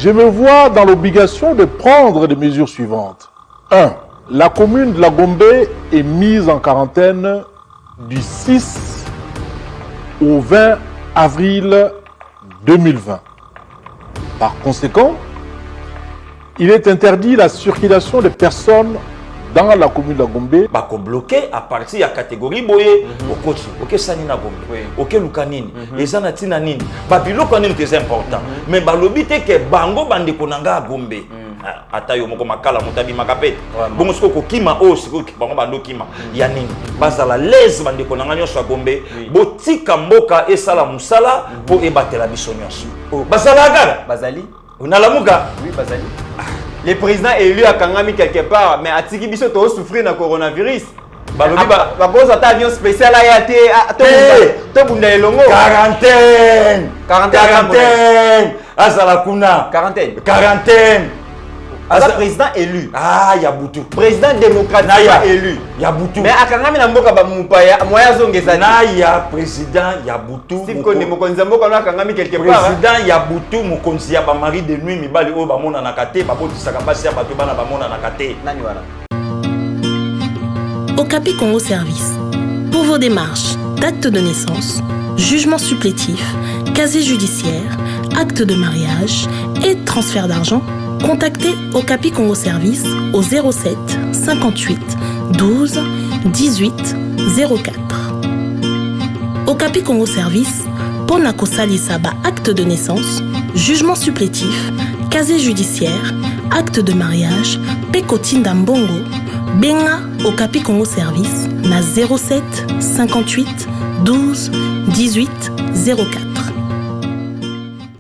je me vois dans l'obligation de prendre les mesures suivantes. 1. La commune de la Gombe est mise en quarantaine du 6 au 20 avril 2020. Par conséquent, il est interdit la circulation des personnes dans la commune de la Gombe. Bako bloqué à partir de la catégorie boye au coach, ok sanina Gombe, ok lukanini, ezana tina nini. Babilo kanini c'est important. Mais balobi te ke bango bande konanga Gombe. Atayo moko makala mutabi makapete. Bongo siko kima o siko bango bando kima. Ya nini? Bazala les bande konanga nyoso Gombe. Botika mboka esala musala po ebatela biso nyoso. Bazala gara. Bazali. Unalamuka? Oui, Bazali. Le président élu à Kangami quelque part, mais à Tiki Biso, tu as souffert d'un coronavirus. Balobi, bah, ta avion spécial à Yate, à Tobunda Elongo. Quarantaine! Azalakuna. Quarantaine! Asa président élu. Ah, Yabutu. Président démocratique élu. Yabutu. Mais à Kangami Namboka Bamupaya, Moya Zongezani. Naya président Yabutu. Si vous connaissez Mokonzambo, on a Kangami quelque part. Président Yabutu, Mokonzi ya Bamari de nuit, Mibali O Bamona Nakate, Baboti Sakabasi ya Batubana Bamona Nakate. Naniwara. Okapi Congo Service. Pour vos démarches d'acte de naissance, jugement supplétif, casier judiciaire, acte de mariage et transfert d'argent, contactez Okapi Congo Service au 07 58 12 18 04. Okapi Congo Service, Pona Kosali Saba acte de naissance, jugement supplétif, casier judiciaire, acte de mariage, Pekotinda Mbongo, Benga Okapi Congo Service, na 07 58 12 18 04.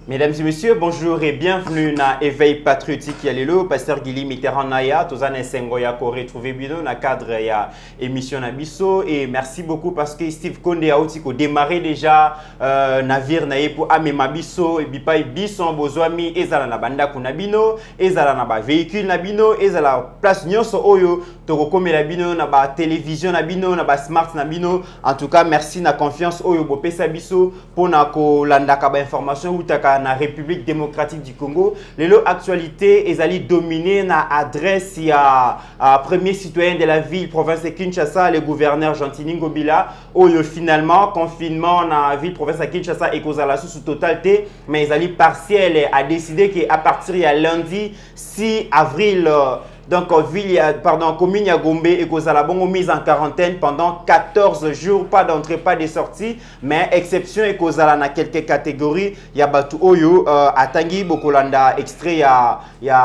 Mesdames et messieurs, bonjour et bienvenue dans Éveil Patriotique Yalelo, Pasteur Guili Mitterrand Naya, Tozane Sengoya pour retrouver Bino dans le cadre de l'émission Nabiso. Et merci beaucoup parce que Steve Konde a aussi démarré déjà navire naie pour Amema Biso et Bipai Bison Bozwami, Ezala na banda kunabino, Ezala na ba véhicule nabino, Ezala place nyonso oyo, Torokome nabino, na ba télévision nabino, na ba smart nabino. En tout cas, merci na confiance oyo Bopesa Biso pour na ko landaka ba information ou taka na République démocratique du Congo. Lelo actualité ezali dominé na adresse ya premier citoyen de la ville province de Kinshasa, le gouverneur Gentini Ngobila. Oyo finalement confinement na ville province de Kinshasa et kozala sous totalité mais ezali partiel a décidé que à partir ya lundi 6 avril donc, commune ya Gombe et Kozala Bongo mise en quarantaine pendant 14 jours, pas d'entrée, pas de sortie, mais exception et Kozala na quelques catégories, ya Batu Oyo, Atangi Bokolanda, extrait ya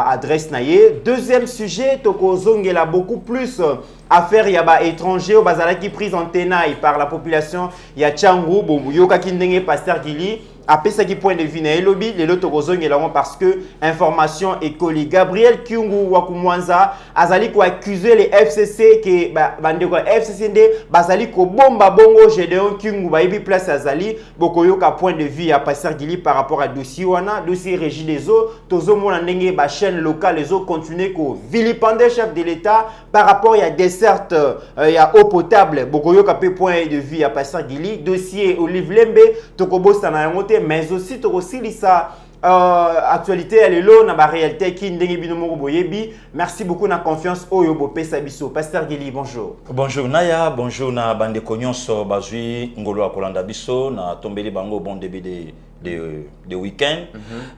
adresse naye. Deuxième sujet, Toko Zongela beaucoup plus affaire yaba étranger au bazala qui prise en tenaille par la population ya Tchangou, Yoka Kindenge, Pasteur Gili. Après ce qui point de vue na lobby les loto kozongelamo parce que information école Gabriel Kyungu Wakumwanza azali ko accuser les FCC que bande ko FCCD bazali ko bomba bongo Gédéon Kyungu ba yebi place azali bokoyoka point de vue ya Pasteur Gili par rapport à dossier wana dossier régie des eaux tozo mona ndenge ba chaîne locale les eaux continuer ko vilipender chef de l'État par rapport ya desserte ya eau potable bokoyoka point de vue ya Pasteur Gili dossier Olive Lembe tokobosa na yango mais aussi tokosilisa actualité elle est là na ba réalité qui ndenge bino moko boyebi. Merci beaucoup na confiance oyo Bopesa Biso. Pasteur Gili, bonjour. Bonjour Naya, bonjour na bande konyonso bazui ngolo akolanda biso na tombeli bango bon début de week-end.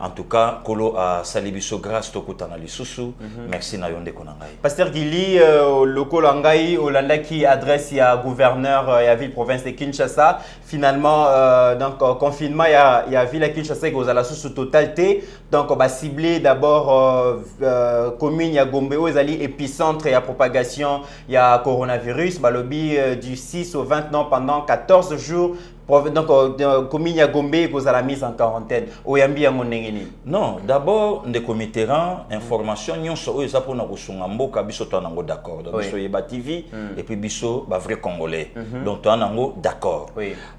En tout cas, Kolo a salibiso grâce to kutana lisusu. Merci na yonde konangai. Pasteur Gili, le Kolangai, Olanda qui adresse ya gouverneur ya ville province de Kinshasa. Finalement, donc confinement ya ville à Kinshasa qui aux la sous totalité. Donc on va cibler d'abord commune ya Gombe ezali épicentre ya propagation ya coronavirus. Balobi du 6 au 20 non pendant 14 jours. Donc, commune ya Gombe cause à la mise en quarantaine. Oyambi ya monengeni. Non, d'abord, de committerant information, nyonso oyo za pona kosunga mboka biso to nango d'accord. Donc biso yeba TV et puis biso ba vrai congolais. Donc to nango d'accord.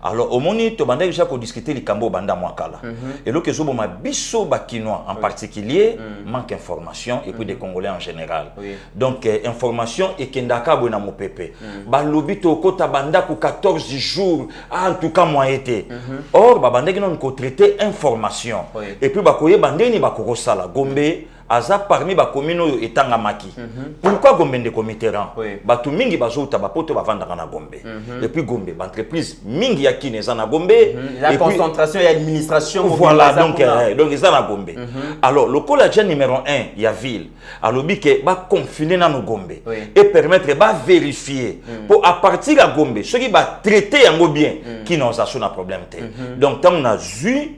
Alors au moni to banda déjà ko discuter likambo banda mwakala. Et lo kezo boma biso ba kinois en particulier manque information et puis des congolais en général. Donc information et kendaka bona mopepe. Ba lobi to kota banda ko 14 jours en tout kamwa été. Or babandeki non ko traiter information. Et puis bakoye bandeni bakoko sala Gombe aza parmi ba commune oyo etangamaki. Pourquoi Gombe ndeko Mitterrand? Batu mingi bazouta bapoto bavandaka na Gombe. Et puis Gombe entreprise mingi ya kineza na Gombe. La concentration et l'administration. Voilà donc ils na Gombe. Alors le collège numéro 1 il y a ville. Alors que ba confiner na no Gombe et permettre ba vérifier pour à partir de Gombe ceux qui va traiter yango bien qui n'ont pas problème. Donc tant on a vu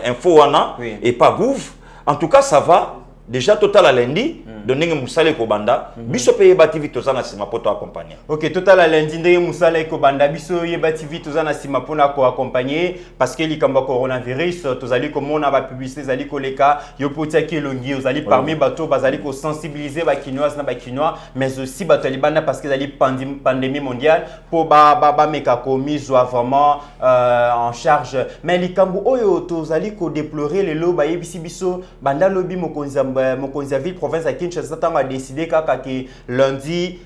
info wana et pas bouffe. En tout cas ça va. Déjà total à lundi, donner Moussale Kobanda, biso paye bativi tozana sima poto accompagner. Ok, total à lundi, donner Moussale Kobanda, biso ye bativi tozana sima pona ko accompagner parce que li kamba coronavirus, tozali comme on a ba publicité zali koleka, yo potia ki longi, ozali parmi bato bazali ko sensibiliser ba kinois na ba kinois, mais aussi ba talibana parce que zali pandémie mondiale pour ba meka komi soit vraiment en charge. Mais li kambo oyo tozali ko déplorer le lo ba yebisi biso banda lobi mokonzi ville province à Kinshasa a décidé que lundi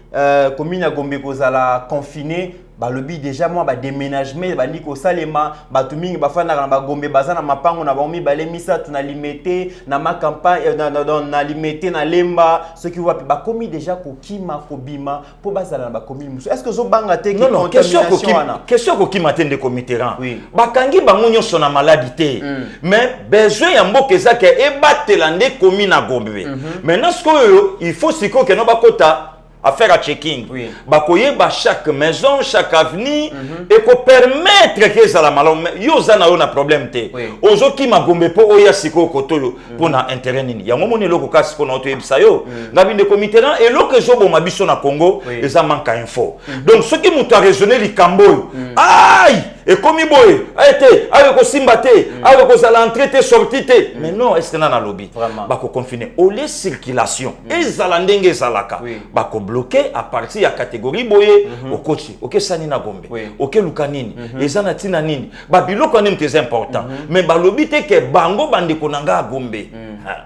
commune à Gombe kozala confiné balobi déjà moi ba déménagement ba ndiko salema batu mingi bafana na ba Gombe bazana mapango na baomi balemisa tuna limité na ma campagne na limité na lemba ce qui wapi ba komi déjà kokima kobima po bazala na ba komi musu est-ce que zo banga te ki non question kokima te ndeko Mitterrand bakangi bango nyonso na maladie mais besoin ya mboka ezaka ebatela nde komi na Gombe maintenant ce que il faut siko ke no bakota à faire un checking. Bakoye ba chaque maison, chaque avenue et ko permettre que ça la malom yo zana on a problème te. Ozo ki magombe po oya siko kotolo pour na intérêt nini. Ya momoni loko kasi ko na to ebisa yo. Ngabi de Mitterrand et loko zo bo mabiso na Congo et ça manque info. Donc ce qui muta raisonner li kambo. Aïe et comme boy a été avec ko simbate avec ko za l'entrée te sortie te. Mais non est-ce que na lobby ba ko confiner au les circulation et za la ndenge zalaka. Ba ko bloqué à partir de la catégorie boye au coach ok sani na Gombe ok lukanini ezana tina nini ba biloko nini très important mais ba lobité que bango bande konanga Gombe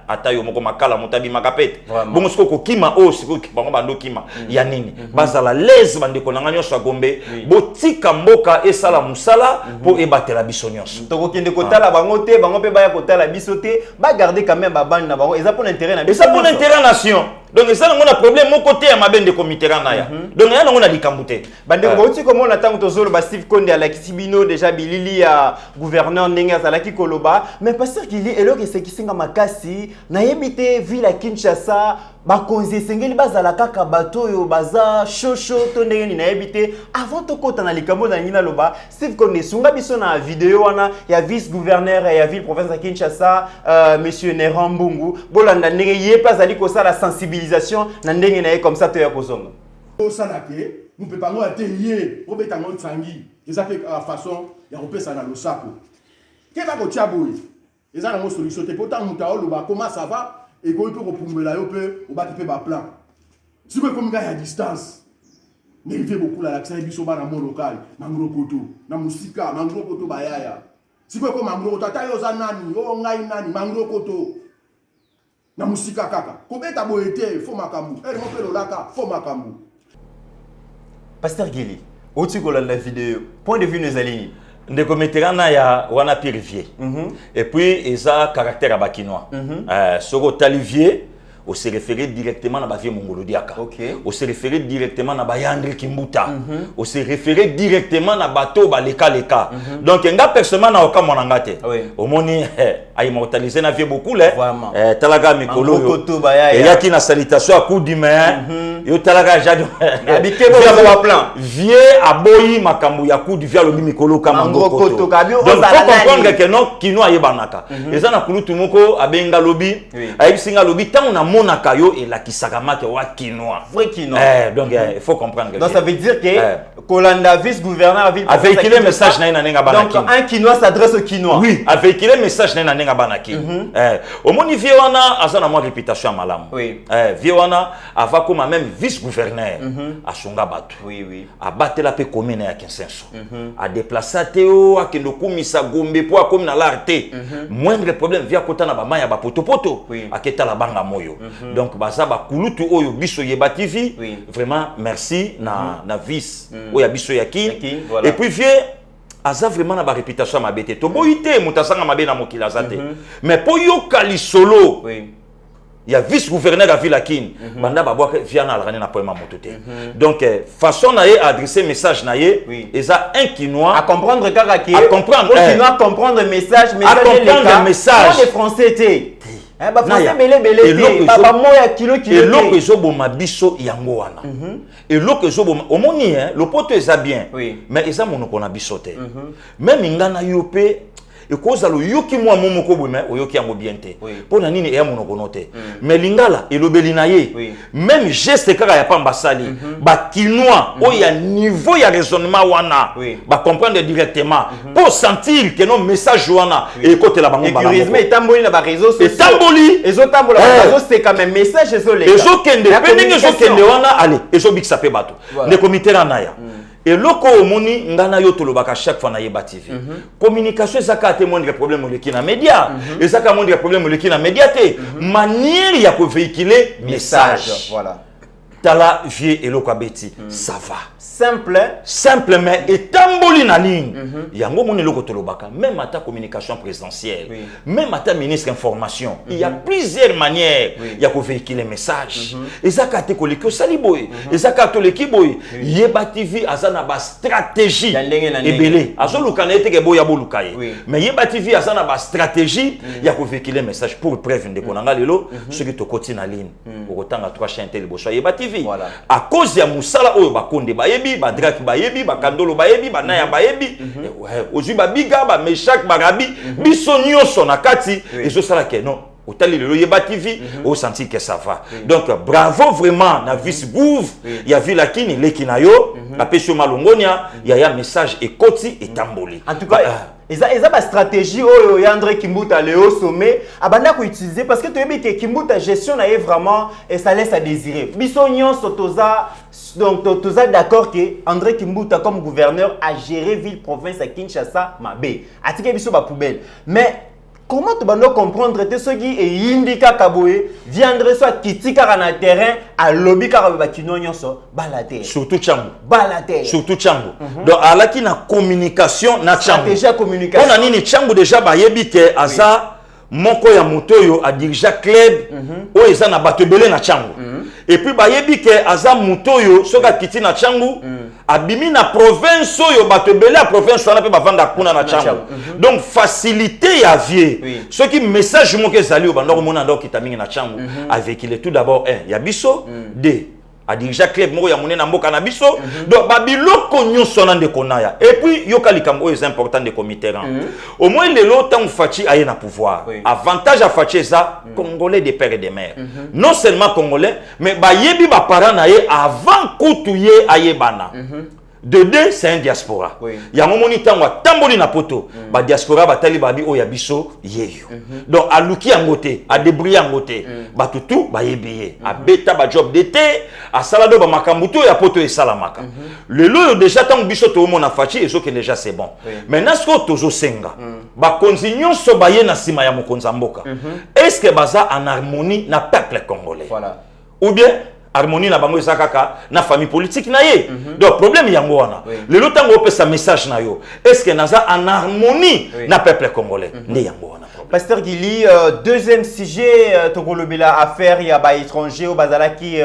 ata yo moko makala motabi makapete bongo siko kima o siko bango bando kima ya nini bazala les bande konanga nyoso Gombe botika mboka esala musala pour ebatela biso nyonso to kokende kotala bango te bango pe baya kotala biso te ba garder quand même ba bande na bango eza pour l'intérêt na biso eza pour l'intérêt nation. Donc ça on a problème mon côté à ma bande de Mitterrand naya. Donc là on a dit kambuté. Bande ko uti comment on attend tozolo ba Steve Konde à la Kisibino déjà bilili à gouverneur Ndenga Zalaki Koloba mais pasteur Kili elo ke sekisinga makasi na yebite ville à Kinshasa ba konzi sengeli bazala kaka bato yo baza shosho to ndenge na yebite avant to kota na likambo na ngina loba Steve Konde sunga biso na vidéo wana ya vice gouverneur ya ville province à Kinshasa monsieur Nerambungu bolanda ndenge yepa zali ko sala sensibilité na ndenge na comme ça to ya kozonga o salake nous peut pas ngota yé o beta ngota sangi eza pe façon ya kopesa na losako ke ba ko tiaboy eza na mo solution te pourtant muta o loba comment ça va et ko peut kopungela yo pe o ba te pe ba plan si ko comme gars à distance mais il fait beaucoup la l'accès biso ba na mon local mangro koto na musika mangro koto ba yaya si ko comme mangro tata yo za nani o ngai nani mangro koto na musika kaka kobeta boyete fo makambu mo pe lolaka fo makambu. Pasteur Gili oti ko la vidéo point de vue nos alignes ndeko Mitterrand na ya wana purifier et puis eza caractère abakinois soko talivier on se référer directement à Bavie Mongolo Diaka. On se référer directement à Bayandri Kimbuta. On se référer directement à Bato Baleka Leka. Donc, un gars personnellement n'a aucun monangate. Au moni a immortalisé na vie beaucoup là. Talaga Mikolo. Et y a qui na salutation à coup d'humain. Yo talaga jado. Habité bon plan. Vieux aboyi makambu ya coup du via le Mikolo kamango koto. Donc, faut comprendre que non kino ayebanaka. Eza na kulutu moko abenga lobi. Ayisinga lobi tant on monaka yo et la kisakama ke wa quinoa vrai quinoa donc il faut comprendre donc ça veut dire que Kolanda vice gouverneur ville a véhiculé message na nenga banaki donc un quinoa s'adresse au quinoa oui a véhiculé message na nenga banaki au moni viwana azana mo réputation à malam viwana ava comme même vice gouverneur à songa batu a batela pe commune ya Kinsenso a déplacer Théo a kendo kumisa Gombe po comme na l'arte moindre problème via kota na ba maya ba potopoto a keta la banga moyo. Donc baza ba kulutu oyo biso yeba TV vraiment merci na vice oya biso yaki et puis vieux aza vraiment na ba réputation ma bête to boyité mutasanga mabe na mokila zate mais po yo kali solo il y a vice-gouverneur à Vilakine banda ba boka via na alrane na poema mototé donc façon na adresser message na ye eza un quinois à comprendre kaka à comprendre quinois comprendre message à comprendre message les français té ba français belé papa moya kilo et loko ezoboma biso yango wana et loko ezoboma omoni le poto eza bien mais eza monoko na biso té même ngana yope et cause lo yoki moi momoko boye mais oyoki yango bien té pona nini eya monoko noté mais lingala elobeli na ye même geste kaka ya pamba sali ba quinois o ya niveau ya raisonnement wana ba comprendre directement pour sentir que non message wana et côté la bango bala tourisme etamboli na ba réseaux sociaux etamboli ezotambola ba réseaux c'est quand même message ezoleka ezokende pendenge ezokende wana allez ezobikisa pe bato ne comité na naya et loko omoni ngana yo tolobaka chaque fois na Yeba TV communication ezaka te moindre problème leki na média ezaka moindre problème leki na médiaté manière ya ko véhiculer message voilà tala vie eloko abeti ça va simple mais etamboli na ligne yango moni loko tolobaka même à ta communication présidentielle même à ta ministre information il y a plusieurs manières ya ko véhiculer message ezaka te koleki osali boye ezaka to leki boye Yeba TV azana ba stratégie ebele azoluka na eteke boya boluka ye mais Yeba TV azana ba stratégie ya ko véhiculer message pour preuve ndeko nanga lelo soki to koti na ligne okotanga 3 chaînes télé boso Yeba TV à cause ya musala oyo bakonde bayebi ba draki bayebi ba kandolo bayebi ba naya bayebi ozu ba biga ba meshak barabi biso nyonso na kati ezo sala ke non otali lelo Yeba TV au senti que ça va donc bravo vraiment na vice gouv ya Vilakini leki na yo apesho malongonia ya message et koti et tamboli en tout cas eza ba stratégie oyo ya André Kimbuta Léo Sommet abanda ko utiliser parce que tu yebi que Kimbuta gestion na vraiment et ça laisse à désirer biso nyonso toza donc toza d'accord que André Kimbuta comme gouverneur a géré ville province à Kinshasa mabe atike biso ba poubelle mais comment tu vas comprendre que ceux qui est indica kaboé viendrait soit kitika na terrain à lobby karaba kinonyo so balate surtout chango balate surtout chango donc alaki na communication na chango déjà communication on a nini chango déjà ba yebi ke aza moko ya motoyo a dirija club o eza na bato belé na chango et puis ba yebi ke aza motoyo soka kiti na chango abimi na province oyo bato belé a province wana pe bavanda kuna na chango donc facilité ya vie ce qui message moko ezali o banda ko mona ndo kitamingi na chango avec il est tout d'abord un ya biso deux a dirija club moko ya monena mboka na biso donc babiloko nyonso na ndeko naya et puis yoka likambo oyo est important de comité au moins lelo tant Fachi aye na pouvoir avantage à Fachi ça congolais de père et de mère non seulement congolais mais ba yebi ba parents na ye avant kutuye ayebana de deux c'est un diaspora ya momoni tango tamboli na poto ba diaspora batali babi o ya biso yeyo donc aluki yangote a débrouiller yangote ba tutu ba yebiye a beta ba job d'été a salado ba makambuto ya poto e salamaka le lo déjà tango biso to mona Fachi ezo que déjà c'est bon maintenant ce que tozo senga ba konzinyo so ba ye na sima ya mokonza mboka est-ce que baza en harmonie na peuple congolais ou bien harmonie na bango ezakaka na famille politique na ye donc problème yango wana lelo tango opesa message na yo est-ce que naza en harmonie na peuple congolais ne yango wana Pasteur Gili, deuxième sujet, Togolobela affaire, il y a des étrangers au Bazala qui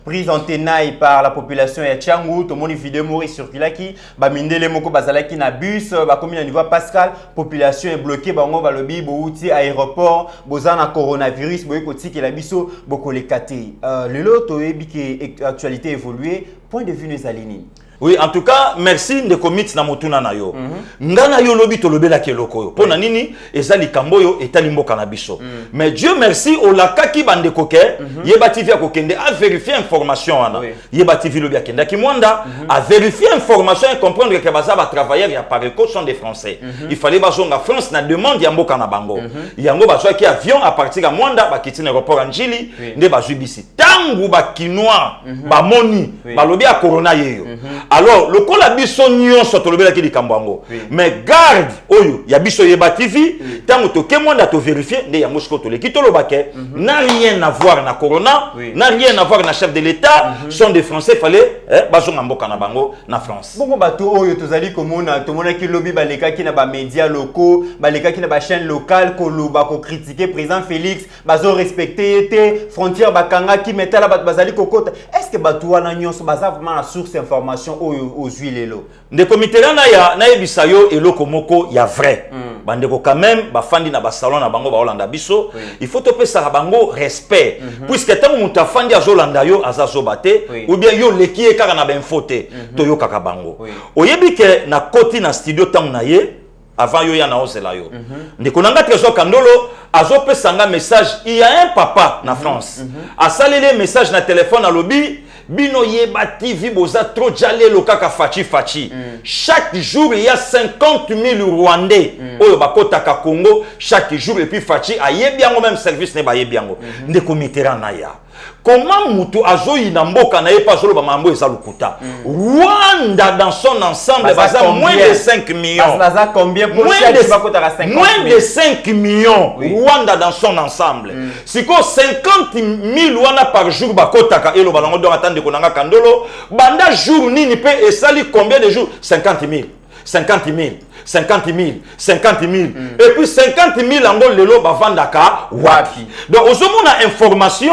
prise en tenaille par la population et Tchangou, tout le monde vidéo mourir sur Kilaki, Mindele Moko Bazala qui n'a bus, comme il niveau Pascal, population est bloquée, Bango Balobi, Bouti, aéroport, Bozana coronavirus, Boyekoti qui la biso, beaucoup les kati. Le lot, qui actualité évoluée, point de vue nous aligné. Oui, en tout cas, merci de commit na motuna na yo. Ngana yo lobi to lobela ke loko yo. Pona nini ezali kamboyo etali mboka na biso. Mais Dieu merci o la kaki bande koke, Yeba TV akokende a vérifier information ana. Yeba TV lobi akenda ki mwanda a vérifier information et comprendre que baza ba travailleurs ya pareko sont des Français. Il fallait bazonga France na demande ya mboka na bango. Yango bazwa ki avion à partir ya mwanda ba kitine aéroport Anjili nde bazwi bisi. Tangu ba kinois ba moni ba lobi a corona yeyo. alors le col abisso nyon so tolobela ki likambo yango mais garde oyo ya biso yeba TV tango to kemonda to vérifier nde yango siko toleki tolobake n'a rien à voir na corona n'a rien à voir na chef de l'état sont des français fallait bazonga mboka na bango na France bongo bato oyo tozali komona tomona ki lobby baleka ki na ba médias locaux baleka ki na ba chaîne locale koloba ko critiquer président Félix bazo respecter té frontière bakanga ki metala bato bazali kokota est-ce que bato wana nyonso baza vraiment la source d'information aux huilelo de comité na yebisa yo eloko moko ya vrai bandeko quand même bafandi na ba salon na bango ba Holanda biso il faut to pesa bango respect puisque tant mutu afandi azolanda yo azazobate ou bien yo leki e kaka na ben faute to yo kaka bango oyebi ke na koti na studio tant na ye avant yo ya na ozela yo ndeko nanga Trésor Kandolo azopesa nga message il y a un papa na France asalele message na téléphone à lobby bino yeba TV boza trop jalé lo kaka fachi chaque jour il y a 50 000 Rwandais oyo bakotaka Congo chaque jour et puis fachi ayebi yango même service ne ba yebi yango ndeko Mitterrand na ya comment mutu azoyi na mboka na yepa zolo ba mambo eza lukuta Rwanda dans son ensemble baza moins de 5 millions baza combien pour moins de 5 millions Rwanda dans son ensemble siko 50 000 wana par jour bakotaka elo balongo donc attendre konanga Kandolo banda jour nini pe esali combien de jours 50 000 50 000 50 000 50 000 et puis 50 000 ango lelo bavandaka wapi donc ozomona information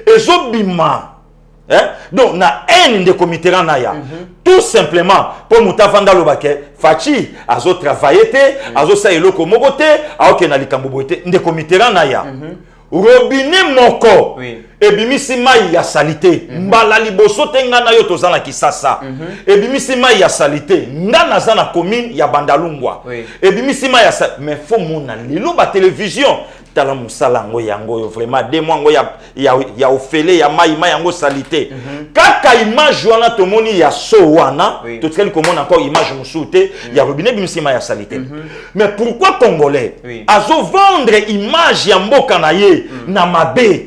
ezobima donc na haine de comité naya tout simplement pour mutavanda lobake fachi azo travailler te azo sa eloko moko te aoke na likambo boite de comité naya robinet moko ebimisi mai ya salite mbala liboso tenga na yo tozana kisasa ebimisi mai ya salite ngana zana commune ya Bandalungwa ebimisi mai ya mais faut mona lelo ba télévision tala musala ngo yango yo vraiment deux mois ngo ya ofele ya mai yango salite kaka image wana tomoni ya so wana to tseli komona encore image musute ya robinet bimisi mai ya salite mais pourquoi congolais azo vendre image ya mboka na ye na mabe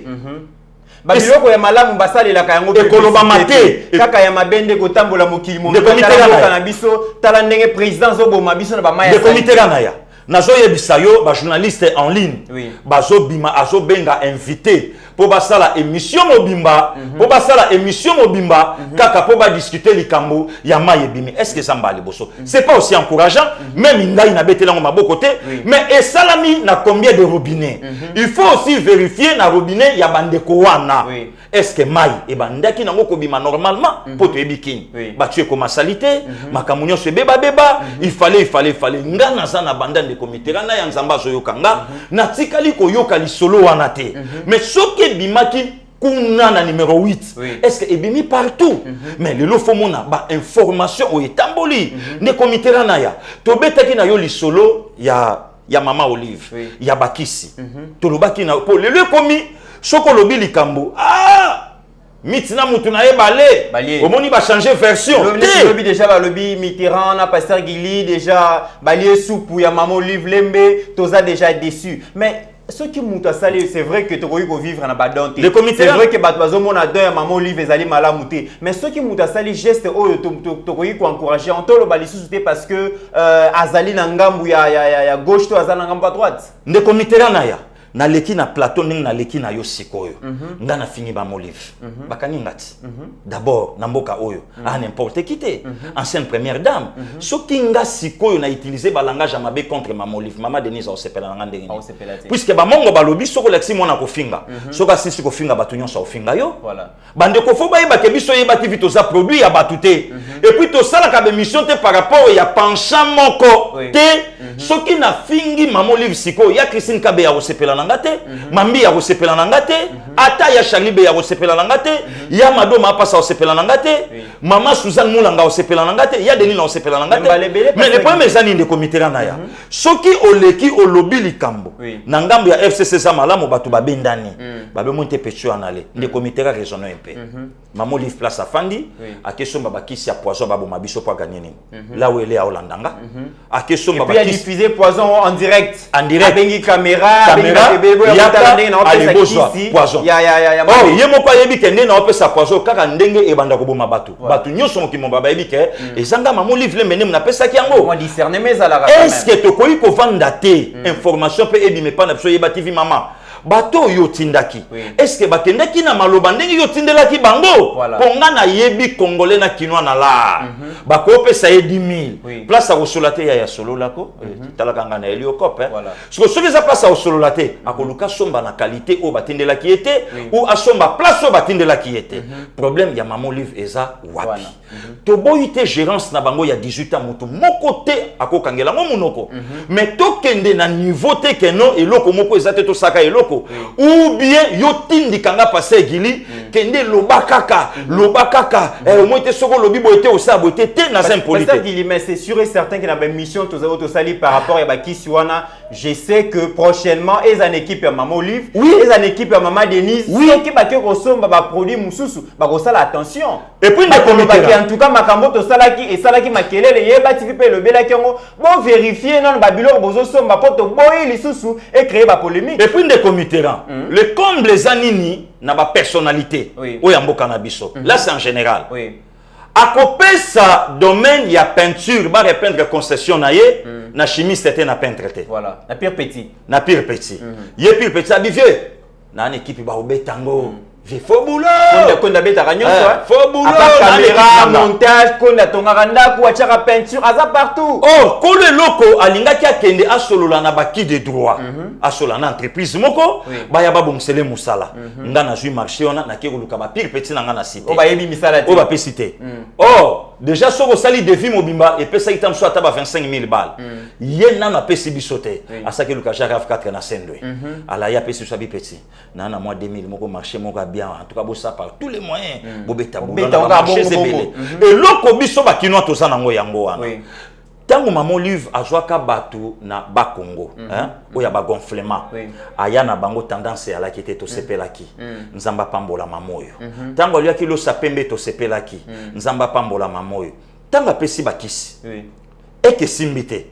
babiloko ya malamu basalela ka yango ekoloba mate kaka ya mabende kotambola mokili mo na biso tala ndenge président zoboma biso na ba maya de comité ya nazo yebisa yo ba journaliste en ligne bazo bima azo benga invité pour basala émission mobimba pour basala émission mobimba kaka pour ba discuter likambo ya mayebimi est-ce que ça mbali boso c'est pas aussi encourageant même ngai na betelango maboko te mais esalami na combien de robinets il faut aussi vérifier na robinet ya bandeko wana est-ce que mai e bandaki nango ko bima normalement pour te bikini ba tu comme salité makamunyo se beba il fallait ngana za na banda de comité na ya nzamba zo yokanga na tikali ko yoka lisolo wana te mais soki bimaki kuna na numéro 8 est-ce que ebimi partout mais le lofo mona ba information o etamboli ne comité na ya to betaki na yo lisolo ya mama Olive ya bakisi to lobaki na po le komi soko lobi likambo mitina mutu na ebale omoni ba changer version lobby déjà ba lobby Mitterrand na pasteur Guili déjà balié soupu ya mama Olive Lembe toza déjà déçu mais ce qui mutu asali c'est vrai que tokoyi ko vivre na badonte c'est vrai que bato bazomona don ya mama Olive ezali malamu te mais ce qui mutu asali geste oyo tokoyi ko encourager on tolo balisusu te parce que azali na ngambu ya gauche to azali na ngambu à droite nde comité na ya na leki na plateau ning na leki na yo sikoyo nga na fini ba Olive bakani ngati d'abord na mboka oyo n'importe qui te ancienne première dame soki nga sikoyo na utiliser ba langage mabe contre mama Olive mama Denise au sepela nga ndenge puisque ba mongo balobi soko lexi mona ko finga soka sisi ko finga batu nyonso au finga yo voilà bande ko fo ba yeba ke biso yeba TV to za produit ya batute et puis to sala ka be mission te par rapport ya penchant moko te soki na fingi mama Olive sikoyo ya Christine Kabe ya au sepela ngate mambi ya kosepela na ngate ata ya Shalibe ya kosepela na ngate ya Madoma apasa kosepela na ngate mama Suzanne Mulanga kosepela na ngate ya Denis na kosepela na ngate mais le problème ezani de comité na ya soki oleki olobi likambo na ngambo ya FCC za malamu bato babendani babe monte pecho anale ne comité raisonner un peu maman livre place à Fandi a question baba kisi ya poison babo mabiso pour gagner nini là où elle est à Holandanga a question baba kisi diffuser poison en direct avec caméra ya poison oh yemo pa yebi kende na opesa poison kaka ndenge e banda ko boma bato bato nyoso mo ki mo baba yebi ke ezanga maman livre le menem na pesa ki yango moi discerner mes ala est-ce que to koyi ko vanda te information pe ebi me pa na biso yeba TV maman bato yo tindaki est-ce que bakendaki na maloba ndenge yo tindelaki bango ponga na yebi congolais na kinwa na la bako pesa ye 10 000 place à osolate ya solo lako talaka ngana heliocop parce que soki za place à osolate akoluka somba na qualité o batindelaki ete ou asomba place o batindelaki ete problème ya maman livre eza wapi to boyite gérance na bango ya 18 ans moto moko te akokangela ngo munoko mais to kende na niveau te keno eloko moko eza te to saka eloko ou bien yo tindi kanga passé gili kende lobakaka au moins te soko lobi boité au sa boité te na un politique mais c'est sûr et certain que na ba mission to sali par rapport à bakisi wana je sais que prochainement les en équipe ya Maman Olive les en équipe ya Maman Denise qui ba ke kosomba ba produit mususu ba ko sala attention et puis en tout cas makambo to salaki et salaki makelele yeba TV pe lobela kengo bon vérifier non ba biloko bozo somba poto boyi lisusu et créer ba polémique et puis le comble les anini na ba personnalité oya mboka na biso là c'est en général à côté ça domaine il y a peinture ba repeindre concession na ye na chimie c'était na peintre te voilà na pire petit ye pire petit abivieux na une équipe ba obetango j'ai faux boulot. Konda beta ranyo faux boulot. Caméra, montage, konda tongaranda, kuachara peinture, aza partout. Oh, quand le loco alinga ki akende asolola na baki de droit. Asola na entreprise moko, ba ya babom sele musala. Nga na jui marché ona na kekoluka ba pire petit na nga na cité. O ba yebi misala te. O ba pe cité. Oh, déjà soko sali devis mobimba et pesa itam so ataba 25 000 balles. Ye na na pesi bisote. Asake luka jaraf 4 na sendwe. Ala ya pesi so bi petit. Na na mois 2000 moko marché moko bien en tout cas ça par tous les moyens bobeta et loko biso ba kinwa to sana ngo yango wana tango Maman Livre azwaka batu na ba Congo hein oya ba gonflement aya na bango tendance ya la qui était to sepelaki nzamba pambola mamoyo tango ali akilo sapembe to sepelaki nzamba pambola mamoyo tango pesi bakisi et que simbité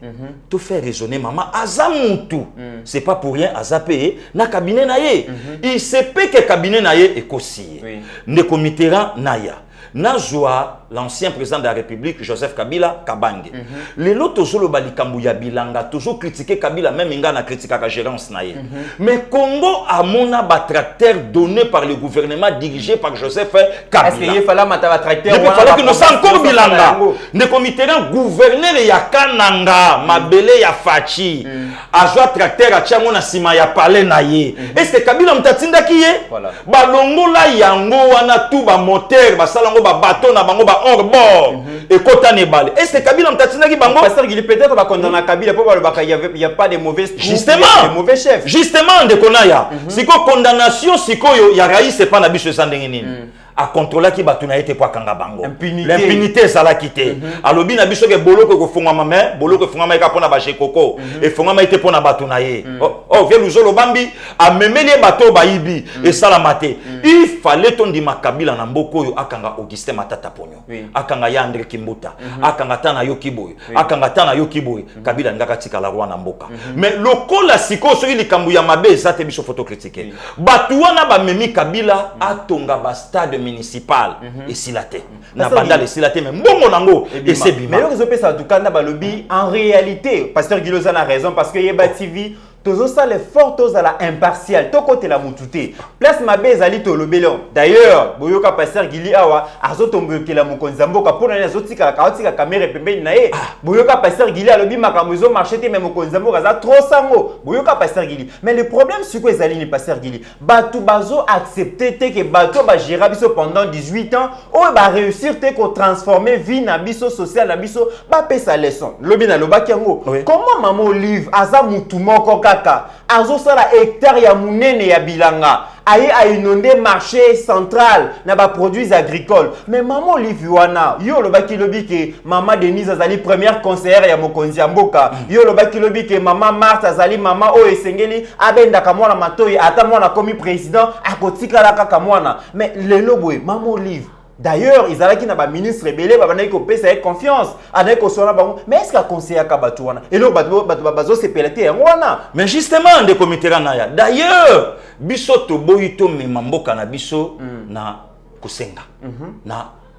tout fait raisonner maman azamutu c'est pas pour rien azapé na cabinet naye il se peut que cabinet naye est aussi ne commitera naya Najwa l'ancien président de la République Joseph Kabila Kabange les lotos solo balikambu ya bilanga toujours critiquer Kabila même inga na critiquer la gérance naye mais Congo a mona tracteur donné par le gouvernement dirigé par Joseph Kabila est-ce qu'il fallait mataba tracteur il fallait que nous sommes encore bilanga ne comité gouverneur ya Kananga mabele ya Fachi azwa tracteur a tiango na sima ya palais naye est-ce que Kabila mtatinda ki ye balongola yango wana tout ba moteur ba salango ba bateau na bango ba hors bord et kota ne bale est-ce que Kabila mtatinda ki bango parce qu'il peut-être ba condamner Kabila pour il y a pas de mauvaises justement de mauvais chefs justement de konaya siko condamnation siko yo ya raïs c'est pas na biso sandenge nini a contrôler qui batuna été pour kanga bango l'impunité ça la quitté alobi na biso ke boloko ko funga mama boloko funga maika pona ba jekoko et funga maite pona batuna ye oh vient luzolo bambi a memeli bato ba ibi et salamate il fallait ton di makabila na mboko yo akanga Augustin Matata Ponyo akanga ya André Kimbuta akanga tana yo kiboy akanga tana yo kiboy Kabila ngaka tika la roi na mboka mais lokola siko soki likambu ya mabe ça te biso photo critiquer batu wana ba memi Kabila atonga ba stade municipal et silaté na banda le silaté mais mbongo nango et c'est bima mais les opesa du Kanda balobi en réalité pasteur Giloza a raison parce que Yeba TV tozo ça les fortos à la impartial to côté la mutute place mabe zali to lobelo d'ailleurs boyoka pasteur Gili awa azotomboke la mokonzambo ka pona azotika kaotika caméra pembeni na ye boyoka pasteur Gili alobi makamuzo marché te même mokonzambo kaza trop sango boyoka pasteur Gili mais le problème c'est que ezali ni pasteur Gili batu bazo accepter te que bato ba gérer biso pendant 18 ans o ba réussir te ko transformer vie na biso social na biso ba pesa leçon lobi na lobaki yango comment Maman Olive aza mutu moko kaka azosala hectare ya munene ya bilanga aye a inondé marché central na ba produits agricoles mais maman Olive wana yo lobaki lobi ke maman Denise azali première conseillère ya mokonzi ya mboka yo lobaki lobi ke maman Marthe azali maman o esengeli abendaka mwana matoyi ata mwana komi président akotikala kaka mwana mais lelo boye maman Olive d'ailleurs ils allaient qui n'a pas ministre rebelle ba bana ko pesa confiance ana ko sona bango mais est-ce que conseiller ka batouana et le bazo se pelete wana mais justement de comité naya d'ailleurs biso to boyito me mamboka na biso na kusenga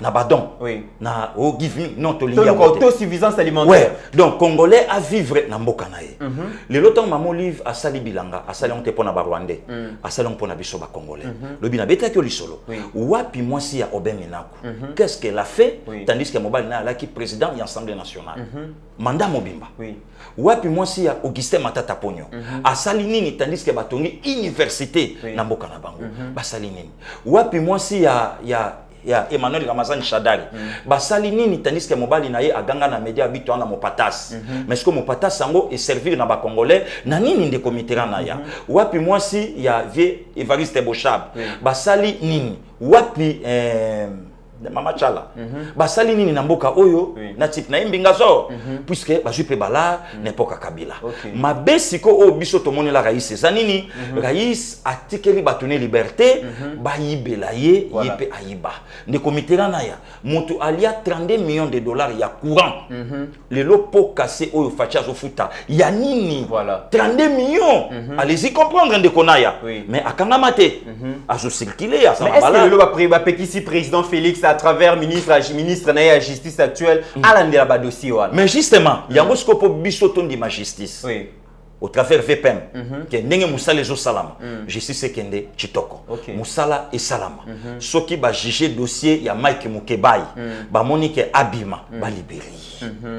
na badon oui na o give me non to liya autosuffisance alimentaire ouais donc congolais à vivre na mboka na ye le loto maman Olive a sali bilanga a sali onte pona ba rwandais a sali on pona biso ba congolais le bina beta ki lisolo wapi mwasi ya obengenako qu'est-ce qu'elle a fait tandis que mobile na la qui président de l'Assemblée nationale mandat mobimba wapi mwasi ya Augustin Matata Ponyo a sali nini tandis que batongi université na mboka na bango ba sali nini wapi mwasi ya Emmanuel Ramazani Shadari basali nini tandis que mobali na ye aganga na media bito na mopatas mais ce que mopatas sango et servir na ba congolais na nini nde comité na ya wapi mwasi ya vie Evariste Bochab basali nini wapi Mama Chala basali nini na mboka oyo na type na imbinga zo puisque bajupe bala n'epoka Kabila mabesiko o biso tomoni la raïs zanini raïs atikeli batone liberté bayibela ye yepe ayiba ne comité na ya moto alia 32 millions de dollars ya courant le lopo cassé oyo facha zo futa ya nini 32 millions allez-y comprendre de konaya mais akanga mate azo circuler à ça bala le ba pekisi président Félix à travers ministre na justice actuelle à la dossier mais justement yango skopo biso tondi ma justice au travers VPM que ndenge musala ezo salama justice kende chitoko musala et salama soki ba juger dossier ya Mike Mukebai ba monique abima ba libérer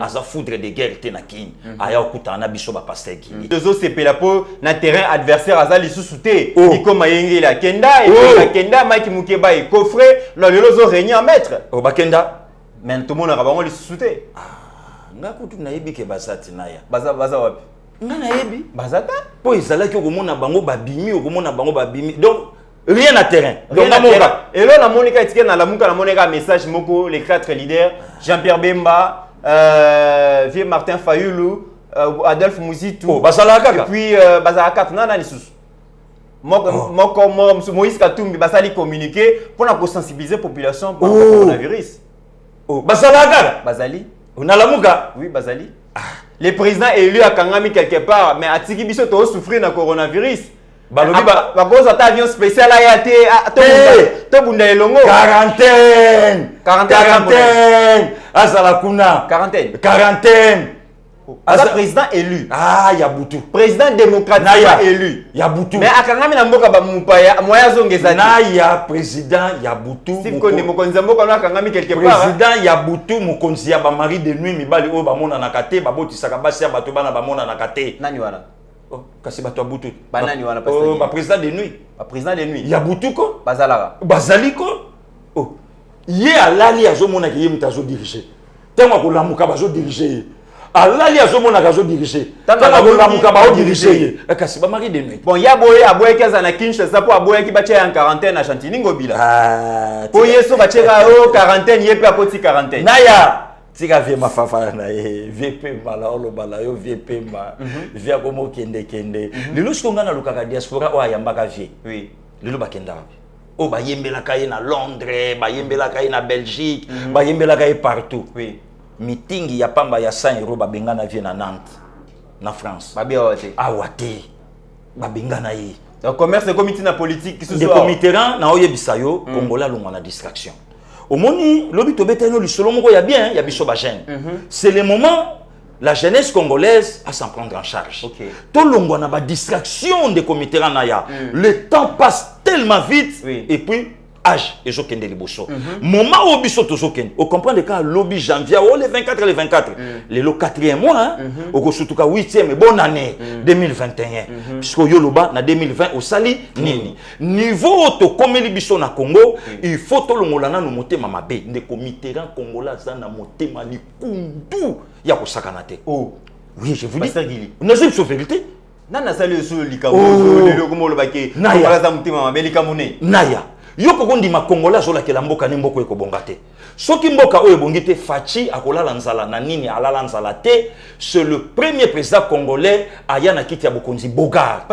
aza foudre de guerre te na kini aya okuta na biso ba pasteur kini dozo sepela po na terrain adversaire aza lisusu te ikoma yenge la kenda et la kenda Mike Mukebai coffret lo lozo régner en maître o bakenda mais tout le monde a bango lisusu te ngakutu na yebike basati na ya baza wapi ngana yebi bazata po ezalaki okomona bango babimi donc rien à terrain donc namoka et là la monika etike na lamuka na monika message moko les 4 leaders Jean-Pierre Bemba Vieux Martin Fayulu Adolphe Muzitu basalaka et puis bazalaka nana lisusu moko Moïse Katumbi basali communiquer pour na sensibiliser population par rapport au coronavirus basalaka bazali na lamuka oui bazali les présidents élus à Kangami quelque part, mais à Tiki Biso to souffrir na coronavirus. Balobi ba cause ta avion spécial à to bunda elongo. Quarantaine. Azala kuna. Quarantaine. Asa président élu. Ah, ya butu. Président démocratique élu. Ya butu. Mais akangami na mboka ba mupaya moya zongeza. Na ya président ya butu. Si ko ne mokonzi mboka na akangami quelque part. Président ya butu mokonzi ya ba mari de nuit mibali o ba mona na kate ba botisaka basi ya bato bana ba mona na kate. Nani wana? Oh, kasi bato ya butu. Ba nani wana pasteur? Oh, ba président de nuit. Ba président de nuit. Ya butu ko? Bazalaka. Bazaliko? Oh. Ye alali azomona ki ye mutazo diriger. Tengwa ko lamuka bazo diriger. Alali azomona kazo diriger. Tanga lamuka ba diriger. Kasi ba mari de nuit. Bon ya boye aboye kaza na Kinshasa po aboye ki batia en quarantaine à Chantilly Ngobila. Ah. Po yeso batia o quarantaine yepe apoti quarantaine. Naya. Tika vie ma fafa na ye VP mala olo bala yo VP ma via komo kende lelo skonga na lukaka diaspora o ayambaka vie oui lelo bakenda o bayembelaka ye na Londres bayembelaka ye na Belgique bayembelaka ye partout oui meeting ya pamba ya 100 € babenga na vie na Nantes na France awate babenga na ye le commerce et comité na politique qui se soit des comités na oyebisa yo Congolais longwa na distraction. Au moni, lobi tobeta no lisolo moko ya bien, ya biso ba jeune. C'est le moment la jeunesse congolaise à s'en prendre en charge. To longwa na ba distraction des comités na ya. Le temps passe tellement vite et puis âge et zo kende liboso. Moment au biso to zo kende. On comprend quand lobby janvier ou le 24 le 4e mois au ko sutuka 8e bonne année 2021 puisque yo loba na 2020 au sali nini niveau to komeli biso na Congo il faut to longola na no motema mabe de comité congolais za na motema likundu ya ko sakana te. Oh oui je vous dis Pasteur Gili on a une vérité. Nana sali sur likamu le komo le baki. Naya za mutima mabe likamune. Naya. Yo ko ndima Kongola zo la ke la mboka ne mboko eko bongate. Soki mboka oyo bongite Fachi akolala nzala na nini alala nzala te, c'est le premier président congolais aya na kiti ya bokonzi Bogar.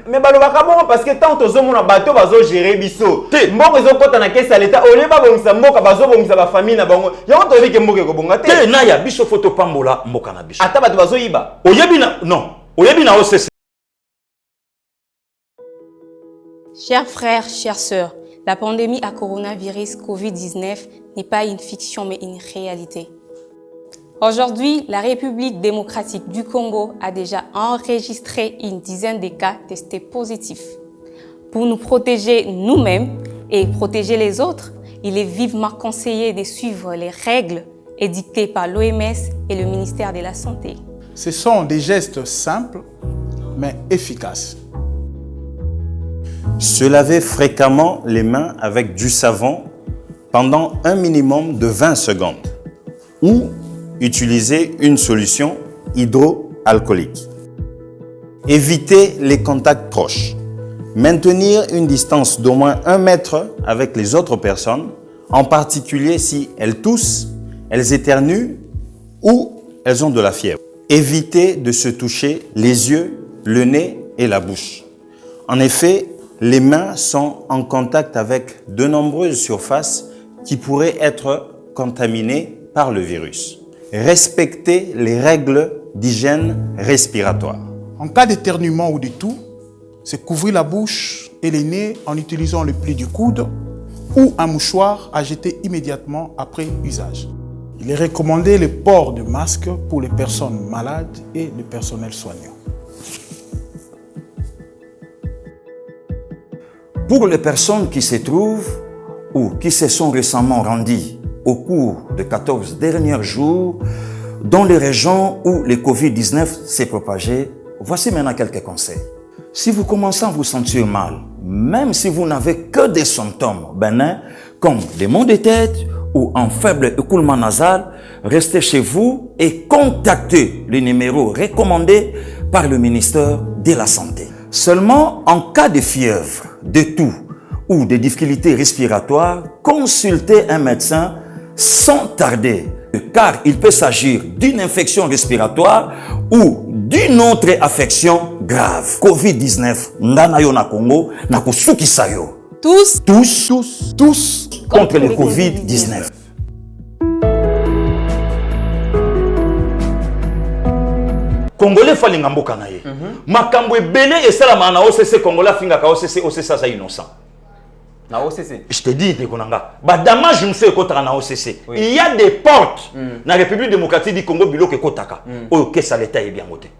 Mais balobaka bongo parce que tant tozo mona bato bazo gérer biso. Mboko ezo kota na kesa l'état ole ba bongisa mboka bazo bongisa ba famille na bango. Yango to vike mboka eko bongate. Te Naya biso photo pambola mboka na biso. Ata bato bazo yiba. Oyebina non. Oyebina OCC. Chers frères, chères sœurs, la pandémie à coronavirus Covid-19 n'est pas une fiction mais une réalité. Aujourd'hui, la République démocratique du Congo a déjà enregistré une dizaine de cas testés positifs. Pour nous protéger nous-mêmes et protéger les autres, il est vivement conseillé de suivre les règles édictées par l'OMS et le ministère de la Santé. Ce sont des gestes simples mais efficaces. Se laver fréquemment les mains avec du savon pendant un minimum de 20 secondes ou utiliser une solution hydroalcoolique. Éviter les contacts proches. Maintenir une distance d'au moins 1 mètre avec les autres personnes, en particulier si elles toussent, elles éternuent ou elles ont de la fièvre. Éviter de se toucher les yeux, le nez et la bouche. En effet, les mains sont en contact avec de nombreuses surfaces qui pourraient être contaminées par le virus. Respecter les règles d'hygiène respiratoire. En cas d'éternuement ou de toux, c'est couvrir la bouche et les nez en utilisant le pli du coude ou un mouchoir à jeter immédiatement après usage. Il est recommandé le port de masques pour les personnes malades et le personnel soignant. Pour les personnes qui se trouvent ou qui se sont récemment rendues au cours des 14 derniers jours dans les régions où le Covid-19 s'est propagé, voici maintenant quelques conseils. Si vous commencez à vous sentir mal, même si vous n'avez que des symptômes bénins comme des maux de tête ou un faible écoulement nasal, restez chez vous et contactez les numéros recommandés par le ministère de la Santé. Seulement en cas de fièvre, de toux ou de difficultés respiratoires, consultez un médecin sans tarder, car il peut s'agir d'une infection respiratoire ou d'une autre affection grave. Covid-19, ngana yo na Congo, na kusukisa yo. Tous contre le Covid-19. Congolais falinga mboka na ye. Makambo ebele esalama na OCC Congolais finga ka OCC ça innocent. Na OCC. Je te dis tekonanga. Ba damage mse ekotaka na OCC. Oui. Il y a des portes na République démocratique du Congo biloko ekotaka. Oyo kesa l'état est bien moté.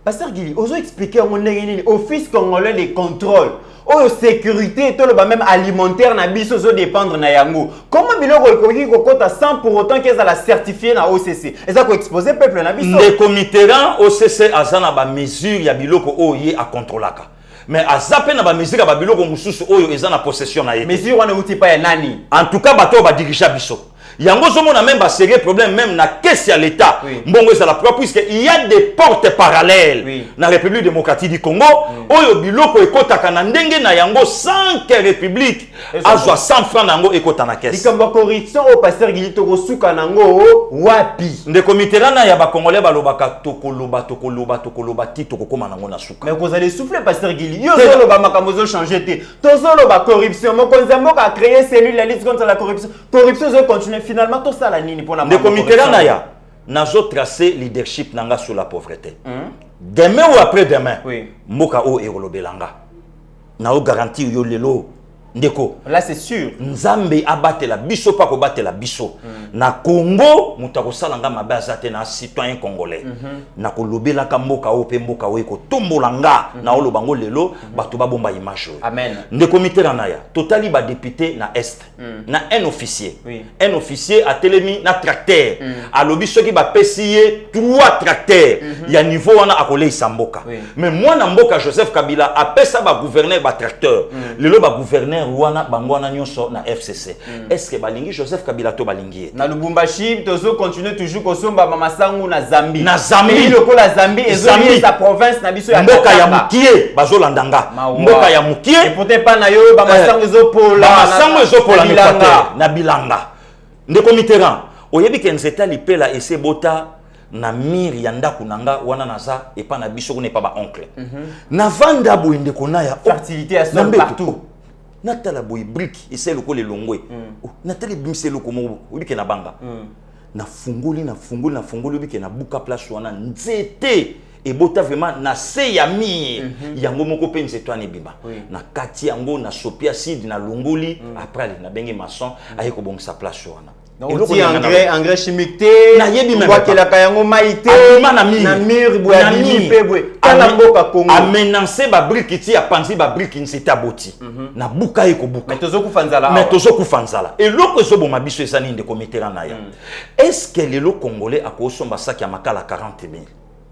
Pasteur Gili, ozo expliquer on ndenge office congolais de contrôle. Oyo sécurité to le ba même alimentaire na biso zo dépendre na yango. Comment biloko ekoki kokota sans pour autant qu'ils a la certifié na OCC. Eza ko exposer peuple na biso. Les comités OCC azana ba mesure ya biloko oyo a contrôlaka. Mais azape na ba mesure ba biloko mususu oyo eza na possession na ye. Mesure wana uti pa ya nani? En tout cas bato ba diriger biso. Yango zomo na même ba sérieux problème même na caisse à l'état. Mbongo ça la propre puisque il y a des portes parallèles na République démocratique du Congo. Oyo biloko ekotaka na ndenge na yango sans que République azwa 100 francs nango ekota na caisse. Likambo corruption au pasteur Gili to kosuka nango wapi? Nde comité na ya ba congolais balobaka tokoloba ti tokokoma nango na suka. Mais vous allez souffler pasteur Gili. Yo zolo ba makambo zo changer te. To zolo ba corruption mo konzambo a créé cellule la lutte contre la corruption. Corruption zo continue finalement tout ça la nini pour la de comité na ya nazo tracer leadership nanga sur la pauvreté. Demain ou après demain mboka o ekolobelanga. Na o garantir yo lelo ndeko. Là c'est sûr. Nzambe abatela biso pa ko batela biso. Na Congo mutako salanga mabaza te na citoyen congolais. Na ko lobela ka mboka o pe mboka o ko tombolanga na olo bango lelo bato ba bomba image. Amen. Nde comité na ya totali ba député na est. Na un officier. Un officier a telemi na tracteur. A lobi soki ba pesiye 3 tracteurs. Ya niveau wana akole isamboka. Mais moi na mboka Joseph Kabila a pesa ba gouverneur ba tracteur. Lelo ba gouverneur maire wana bangwana nyonso na FCC. Est-ce que balingi Joseph Kabila to balingi? Na Lubumbashi tozo continue toujours kosomba mamasangu na Zambie. Na Zambie loko la Zambie ezoli sa province na biso ya mboka ya mukie bazolandanga. Mboka ya mukie et peut-être pas na yo bamasangu ezopola. Bamasangu ezopola na bilanga. Ndeko Mitterrand oyebi ke nzeta lipela ese bota na miri ya ndako nanga wana naza epa na biso ne pa ba oncle. Na vanda boye ndeko na ya fertilité à sol partout. Natala boye brick ese loko le longwe. Natala bimse loko mo obike na banga. Na fungoli obike na buka place wana nzete et bota vraiment na se ya mir yango moko pe nzeto ane bima na kati yango na sopia sid na longoli après na bengi maçon aye ko bongisa place wana. Oti engrais chimique te na yebi même kwa kela kayango maite na mur boya bimi pe bwe kala mboka Congo amenancer ba brique ti ya panzi ba brique nzete aboti na buka eko buka mais tozo kufanzala et loko zo boma biso esani ndeko Mitterrand na ya est-ce que le congolais akosomba saki ya makala 40 000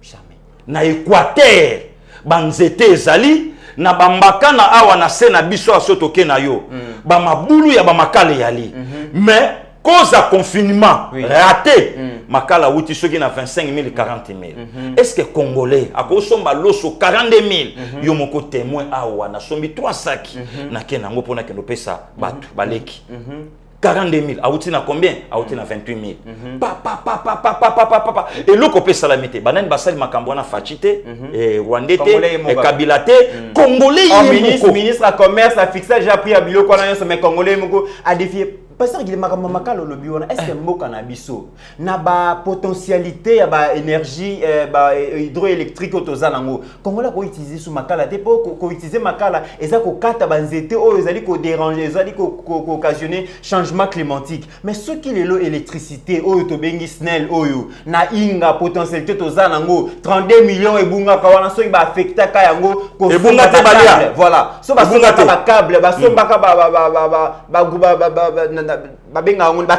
jamais na Équateur banzete ezali na bambaka na awa na se na biso asotoke na yo ba mabulu ya ba makale yali mais cause à confinement raté makala wuti soki na 25 000 40 000 est-ce que congolais akosomba loso 42 000 yo moko témoin awa na sombi 3 sacs na kenango pona kendo pesa batu baleki 42 000 auti na combien auti na 28 000 papa et loko pesa la mete banani basali makambo na fachite et rwandete et kabilate congolais ministre à commerce a fixé déjà pris à biloko na yo mais congolais moko a défié. Pasteur Guilherme Makalo le biona est-ce que mboka na biso na ba potentialité ya ba énergie ba hydroélectrique otozanango Congolais ko utiliser sous makala te ko utiliser makala eza ko kata banzete o ezali ko déranger ezali ko occasionner changement climatique mais ce qui est l'eau électricité o to bengi snel oyo na inga potentialité tozanango 32 millions ebunga ka wana so ba affecta ka yango ko ebunga te balia voilà so ba câble ba so ba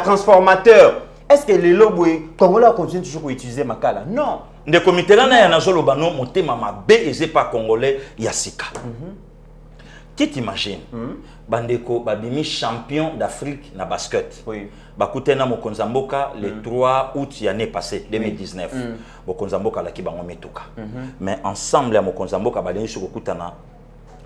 transformateur. Est-ce que les lobby congolais continuent toujours à utiliser makala? Non. De comité là na zolo bano motema mabe eze pas congolais yasika. Tu t'imagines bandeko babimi champion d'Afrique na basket. Oui. Bakute na Mokonzamboka le 3 août l'année passée 2019. Mokonzamboka la ki bango metoka. Mais ensemble ya Mokonzamboka balengi sokutana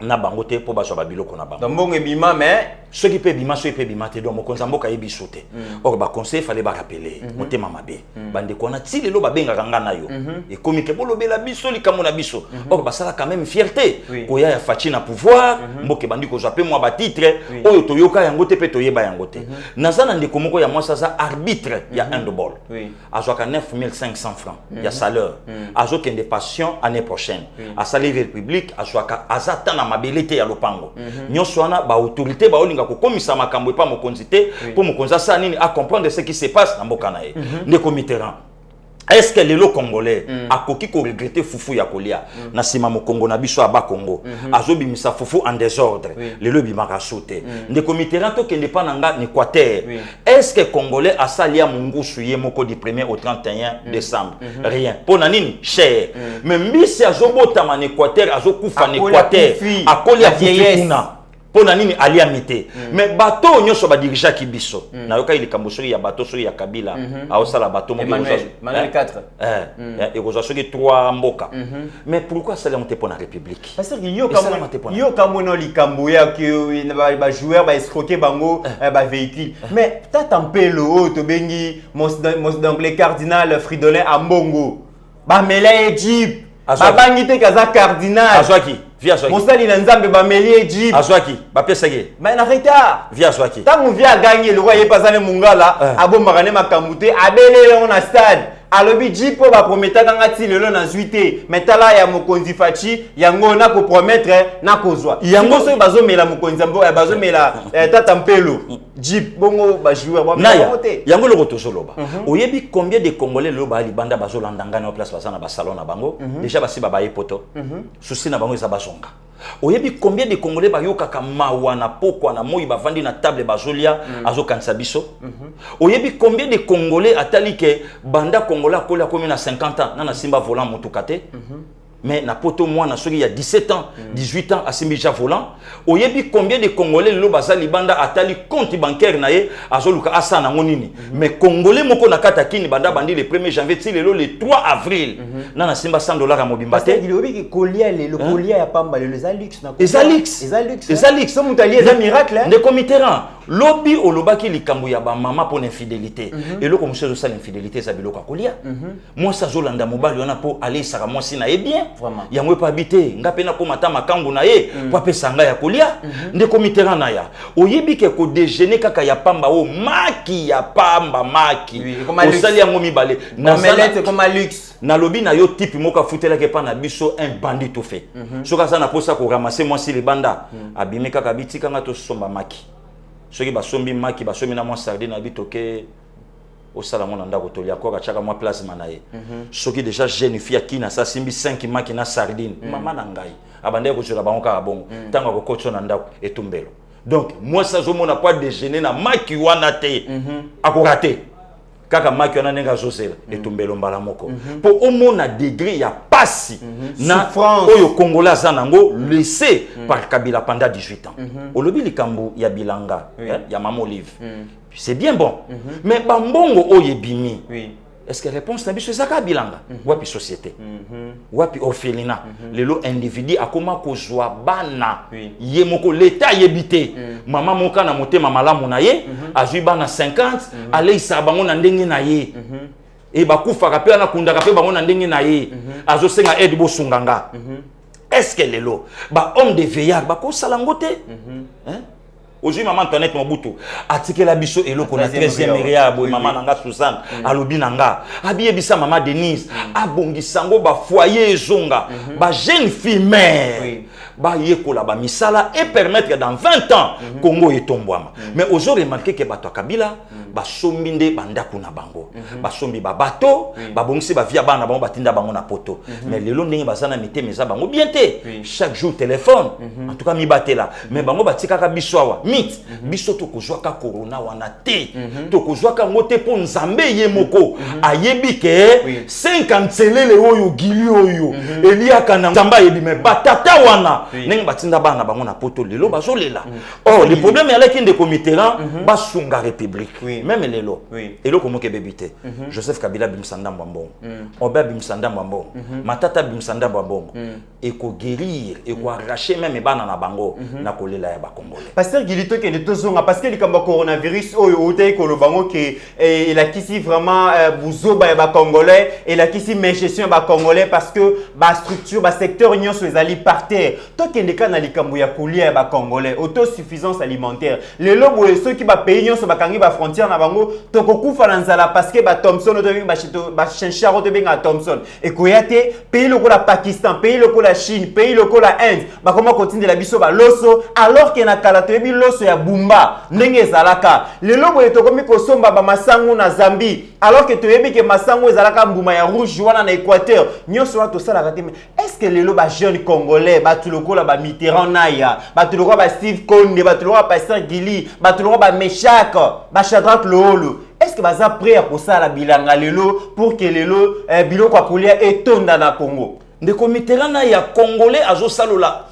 na bangote po baso babiloko na bango. Ndongo bima mais ceux qui peuvent bima ceux qui peuvent bima te donc Mokonzamboka yebi sauter. Or ba conseil fallait ba rappeler motema mabe. Bande kona ti lelo ba benga kanga na yo. Et comme ke bolobela biso likamo na biso. Or ba sala quand même fierté. Koya ya fachi na pouvoir, mboke bandi ko zape moi ba titre oyo to yoka yango te pe to yeba yango te. Nazana ndeko moko ya moi ça arbitre ya handball. Azoka 9500 francs ya salaire. Azoka des passions année prochaine. A salaire république azoka azata na mabelete ya lopango. Nyonso wana ba autorité ba olinga ko komisa makambo pa mokonzi te pour mokonza sa nini à comprendre ce qui se passe na mboka na ye. Ndeko Mitterrand est-ce que les congolais a koki ko regretter fufu ya kolia na sima mo Congo na biso aba Congo azobimisa fufu en désordre les lobi marasote ndeko Mitterrand to kende pa nanga en Équateur est-ce que congolais a salia mungusu ye moko du 1er au 31 décembre rien pona nini cher mais mbisi azobota en Équateur azokufa en Équateur akolia kuna pona nini alia mité mais bateau nyonso ba dirija ki biso na yoka ile kambosori ya bateau so ya Kabila aosala bateau mo Emmanuel 4 et ko soki 3 mboka mais pourquoi ça monter pour la République parce que yo kamono likambo ya ki ba joueur ba escroquer bango ba véhicule mais tata mpelo to bengi mos d'anglais cardinal Fridolin Ambongo ba mela Egypte ba bangite kaza cardinal azwaki via Swaki mosali na nzambe ba meli Egypte azwaki ba pesage mais na retard via Swaki tangu via gagner le roi yepasane mungala abombakane makamute abelele on a stade alobi jipo ba prometa kanga ti lelo na zuite metala ya mokonzi fachi yango na ko promettre na kozwa yango so bazomela mokonzi ambo bazomela tata mpelo jip bongo ba joueur ba moté yango le roto soloba oyebi combien de congolais lo ba libanda bazolandanga na place basana ba salon na bango déjà basi ba baye poto souci na bango eza bazonga oyebi combien de congolais ba yokaka mawa na pokwa na moyi bavandi na table bazolia azokanisa biso oyebi combien de congolais atali ke banda congolais akola komi na 50 ans na simba volant mutukate mais na poto moi na soki il y a 17 ans 18 ans asimbi déjà volant oyebi combien de congolais lo bazali banda atali compte bancaire na ye azoluka asa na ngonini mais congolais moko na kata kini banda bandi le 1er janvier ti lelo le 3 avril na simba $100 à mobimba te il obi ki kolia le kolia ya pamba le Zalix na Zalix so mutali eza miracle de comiteran lobby olobaki likambo ya ba mama pour l'infidélité et lo comme chose ça l'infidélité ça biloko kolia moi ça zolanda mobali wana po aller saka moi si na e bien yango pa habiter ngape na ko mata makambu na ye po pesanga ya kolia de comiteran na ya oyebi ke ko déjeuner kaka ya pamba o maki ya pamba maki osali yango mibale na melette comme luxe na lobby na yo type moka futela ke pa na biso un bandit tout fait soka ça na posa ko ramasser moi si les banda abimi kaka bitika nga to somba maki soki basombi maki basombi na moi sardine na bitoke au salon na ndako to lia ko ka chaka moi plasma na ye soki déjà jeune fille qui na sa simbi 5 maki na sardine mama na ngai abande ko jola bango ka bongo tanga ko kocho na ndako etumbelo donc moi ça zo mona pas déjeuner na maki wana te akoraté kaka maki wana nenga zozela etumbelo mbala moko po omona degré ya pasi na oyo congolais azanango laissé par Kabila pendant 18 ans olobi likambo ya bilanga ya mama Olive c'est bien bon mais bambongo oyebimi est-ce que réponse na biso ezaka bilanga wapi société wapi orphelinat lelo individu akoma kozwa bana ye moko l'état yebité mama moka na motema malamu na ye azwi bana 50 aleisa bango na ndenge na ye et bakufaka pe na kundaka pe bango na ndenge na ye azosenga aide bosunganga est-ce que lelo ba homme de veillard bako salangote hein aujourd'hui maman Antoinette Mobutu atike la biso eloko na 13e ria boy maman nanga Suzanne alobi nanga abiye bisa maman Denise abongisango ba foyer ezonga ba jeune fille mère ba yekola ba misala et permettre dans 20 ans Congo etombwama mais aujourd'hui remarqué que bato Kabila ba sombinde bandako na bango ba sombi ba bato ba bongisi ba via bana bango batinda bango na poto mais lelo ndenge bazana mité meza bango bien te chaque jour téléphone en tout cas mi batela mais bango batika ka biswawa mit biso to kozwaka corona wana te to kozwaka ngote po nzambe ye moko ayebi ke 50 selele oyo gili oyo eliaka na nzamba yebi me batata wana ndenge batinda bana bango na poto lelo bazolela oh le problème ya leki ndeko mitterrand basunga république même lelo eloko moke bebite Joseph Kabila bimsanda mbongo Oba bimsanda mbongo matata bimsanda mbongo et ko guérir et ko arracher même bana na bango na kolela ya ba congolais pasteur Gilito ke tozonga parce que likamba coronavirus oyo otay ko lo bango ke il a kisi vraiment buzoba ya ba congolais et la kisi gestion ba congolais parce que ba structure ba secteur nyonso ezali par terre to ke ndeka na likambo ya kolia ya ba congolais autosuffisance alimentaire lelo boye ceux qui ba pays nyonso bakangi ba frontière na bango to kokufa na nzala parce que ba Thompson to ba chito ba chencharo to benga Thompson et koyate pays loko la Pakistan pays loko la Chine pays loko la Inde ba comment continuer la biso ba loso alors que na kala to yebi loso ya bumba ndenge ezalaka lelo boye to komi ko somba ba masangu na Zambie alors que to yebi ke masangu ezalaka mbuma ya rouge wana na Équateur nyonso wa to sala kati est-ce que lelo ba jeune congolais ba tuloko la ba Mitterrand naya ba tuloko ba Steve Konde ba tuloko ba Pasteur Gili ba tuloko ba Meshak ba Shadrach Loholo est-ce que baza prêt pour ça la bilanga lelo pour que lelo biloko akolia etonda na Congo ndeko Mitterrand na ya congolais azosalola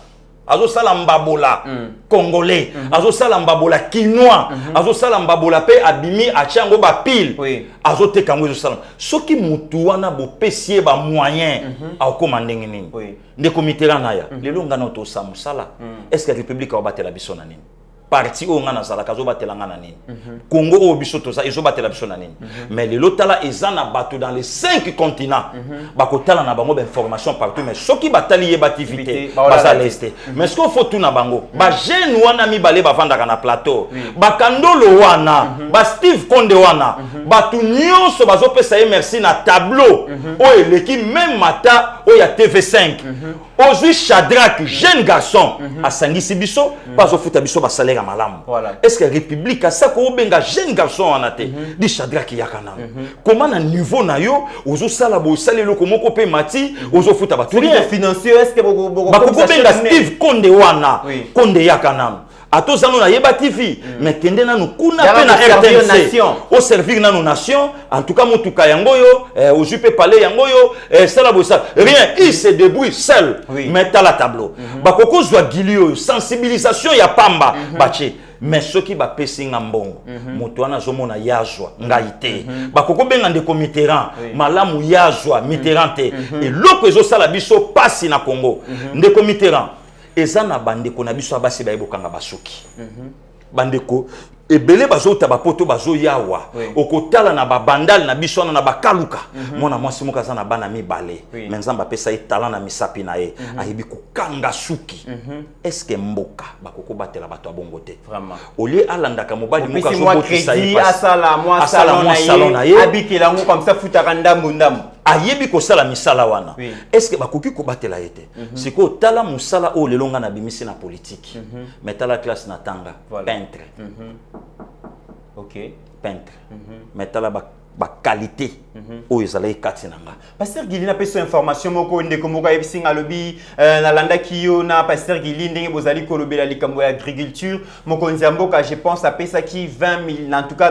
azosala mbabola congolais azosala mbabola quinois azosala mbabola pe abimi achango ba pile azoteka ngo azosala soki mutu wana bo pesie ba moyen akoma ndenge nini ndeko Mitterrand na ya lelo ngana to samusala est-ce que la république va battre la biso na nini parti o ngana zala kazo batela ngana nini Congo o biso to za ezo batela biso na nini mais le lotala ezana bato dans les 5 continents bakotala na bango information partout mais soki batali ye bativité baza leste mais ce qu'il faut tout na bango ba jeune wana mi bale bavandaka na plateau bakandolo wana ba Steve Konde wana batu nyonso bazopesa ye merci na tableau o eleki même mata o ya TV5 aujourd'hui Shadrach jeune garçon asangisi biso bazofuta biso ba salaire malamu est-ce que république a ça ko benga jeune garçon en até di Shadrach yakana comment na niveau na yo ozo sala bo salelo ko moko pe mati ozo futa ba tout financier est-ce que bako benga Steve Konde wana Konde yakana atozano na yeba TV mais kende na kuna Ya pe na ba servir RTNC nation. au servir na nos nations en tout cas mutuka yango yo ojupe parler yango yo sala bossa rien il se débrouille seul mais à la tableau bakoko zwa gilio sensibilisation ya pamba bache mais ceux qui ba pesinga mbongo moto wana zomona yazwa ngaite bakoko benga ndeko Mitterrand malamu yazwa Mitterrand te et loko ezo sala biso pasi na Congo ndeko Mitterrand eza na bandeko na biso abasi bayebokanga basuki bandeko ebele bazota bapoto bazo yawa okotala na babandal na biso na bakaluka mona mwasi moka na bana mibale mais nzamba pesa talent na misapi na ye ayebi kokanga suki est-ce que mboka bakoko batela bato abongo te vraiment olie alandaka mobali moka zo botisa ye asala moi salon na ye abikela ngo comme ça futaka ndambo ayebi ko sala misala wana est-ce que bakoki ko batela yete siko tala musala o lelonga na bimisi na politique mais tala classe na tanga peintre OK peintre mais tala ba qualité o ezalai kati nanga Pasteur Guili na peso information moko ndeko moka yebisinga lobi na landa kiyo na Pasteur Guili ndenge bozali kolobela likambo ya agriculture moko nzamboka je pense à pesa qui 20 000 en tout cas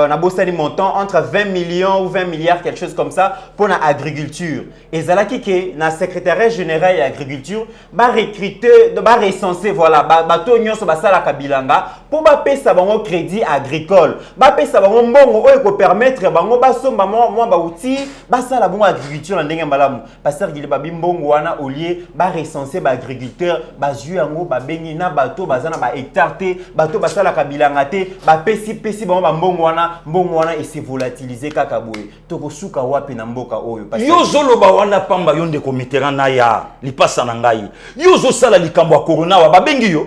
na bosani montant entre 20 millions ou 20 milliards quelque chose comme ça pour la agriculture et zalaki ke na secrétaire général ya agriculture ba recruter ba recenser voilà ba to nyonso ba sala kabilanga pour ba pesa bango crédit agricole ba pesa bango mbongo oyo ko permettre bango basomba moi ba outil ba sala bongo agriculture ndenge mbalamu Pasteur Guili ba bimbongo wana au lieu ba recenser ba agriculteur ba zu yango ba bengi na bato bazana ba hectare te bato ba sala kabilanga te ba pesi bango ba mbongo wana et se volatiliser kaka boye to ko suka wapi na mboka oyo yo zoloba wana pamba yo ndeko Mitterrand na ya lipasa na ngai yo zo sala likambo ya corona wa ba bengi yo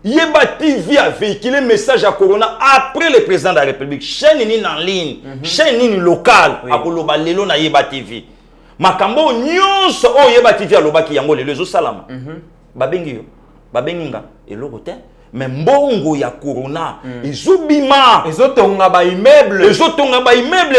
Yeba TV a véhiculé message à Corona après le président de la République. Chaîne ni en ligne, chaîne ni locale. A koloba lelo na Yeba TV. Makambo nyonso o Yeba TV a loba ki yango lelo zo salama. Babengi yo, babenginga eloko te. Mais mbongo ya Corona ezobima, ezotonga ba immeuble,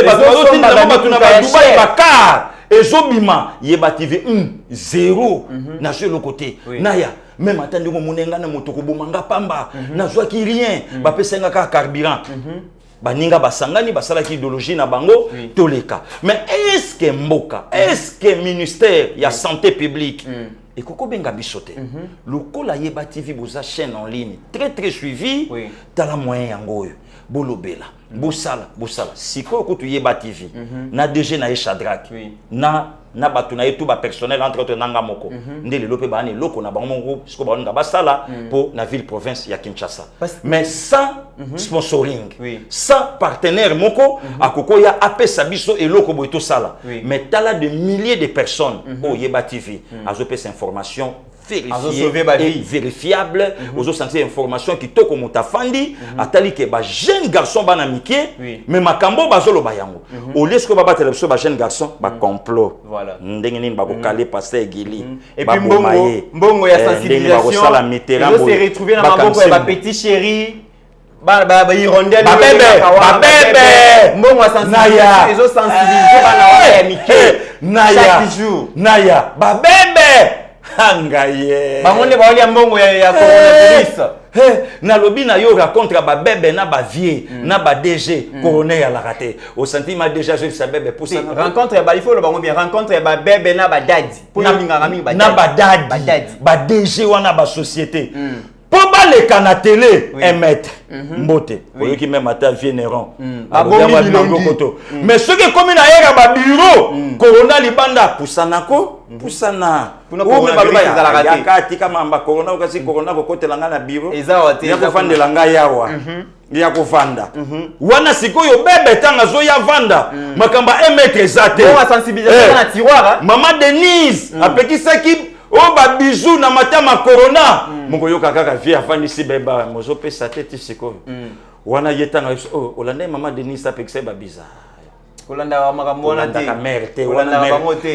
ba Dubai Bakar. Ezobima Yeba TV 0 na sur le côté. Naya même attendez mon monenga na motoko bomanga pamba na zwa ki rien ba pesenga ka carburant baninga basangani basala ki idéologie na bango toleka mais est-ce que mboka est-ce que ministère ya santé publique et koko benga bisote lokola Yeba TV boza chaîne en ligne très suivi dans la moyen yango bolobela bosala siko ko tu Yeba TV na DG na Shadrack na batu na etu ba personnel entre autres nanga moko ndele lope ba ne loko na bango moko siko ba nga basala pour na ville province ya Kinshasa mais sans sponsoring sans partenaire moko akoko ya apesa biso eloko boito sala mais tala de milliers de personnes au Yeba TV azopesa information vérifiable aux sentir information qui toko mutafandi atali ke ba jeune garçon bana mike mais makambo bazolo bayango au lieu que baba télévision ba jeune garçon ba complot ndenge nini ba ko caler Pasteur Guili et puis mbongo ya sensibilisation ils se retrouver na maboko ya ba petit chéri ba irondel ba bébé mbongo ya sensibilisation ils ont sensibilisé bana ya mike chaque jour naya ba bébé Angaye. Bangonde ba olia mbongo ya coronavirus. Na lobi na yo raconte ba bébé na ba vie na ba DG coroner ya la raté. Au sentiment déjà je sa bébé pour ça. Rencontre ba il faut le bango bien rencontre ba bébé na ba daddy. Pour minga ngami ba na ba daddy. Ba DG wana ba société. Pour ba le kana télé émettre mbote. Oyo ki même ata vie Néron. Mais ceux qui comme na yera ba bureau corona libanda pusanako pusana kuna corona yakati kama mba corona ukasi corona kokotela ngana bureau ezawate ya kufandela nga yawa ya kuvanda wana sikoyo bebe tanga zo ya vanda makamba 1 mètre zate on sensibilisation na tiroir mama Denise apekisaki o ba bisou na matama corona moko yoka kaka vie afandi si beba mozo pesa tete sikoyo wana yetanga o olanda mama Denise apekisa ba bizarre kolanda makamona te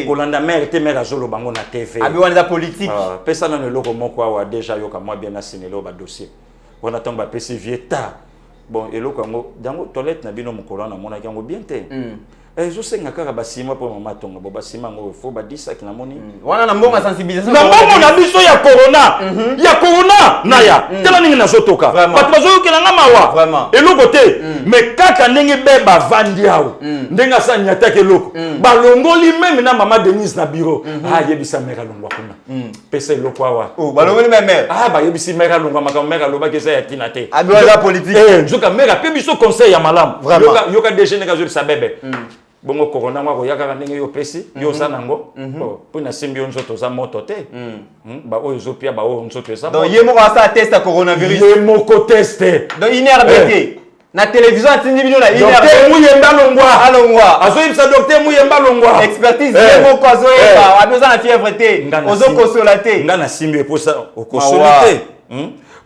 kolanda mère te mère azolo bango na TV abi wana politique pesa na loko moko awa déjà yoka moi bien na sinelo ba dossier wana tomba pesi vieta bon eloko ngo dango toilette na bino mokolo na mona yango bien te Je sais que basima pour maman tonga bo basima ngo faut ba disa ki na moni wana na mbonga sensibilisation na mbongo na biso ya corona ya corona na ya tela ningi na zotoka bato bazo ke na mawa eloko te mais kaka ndenge be ba vandi awo ndenga sa nyata ke loko ba longoli même na mama Denise na bureau yebisa mera longwa kuna pesa eloko awa ba longoli même ba yebisi mera longwa maka mera loba ke sa ya kinate abiwa politique nzoka mera pe biso conseil ya malam yoka déjeuner ka zo sa bébé bongo corona ngwa ko yaka ndenge yo pesi yo sanango po na simbi nzoto za moto te ba o ezopia ba o nzoto esa donc yemo ko sa test coronavirus yemo ko tester donc INRBT na télévision atindi bino na INRBT docteur Muyemba Longwa alongwa azo ibsa docteur Muyemba Longwa expertise yemo ko azo eba abeza na fièvre te ozo consolater ngana simbi e posa o consolater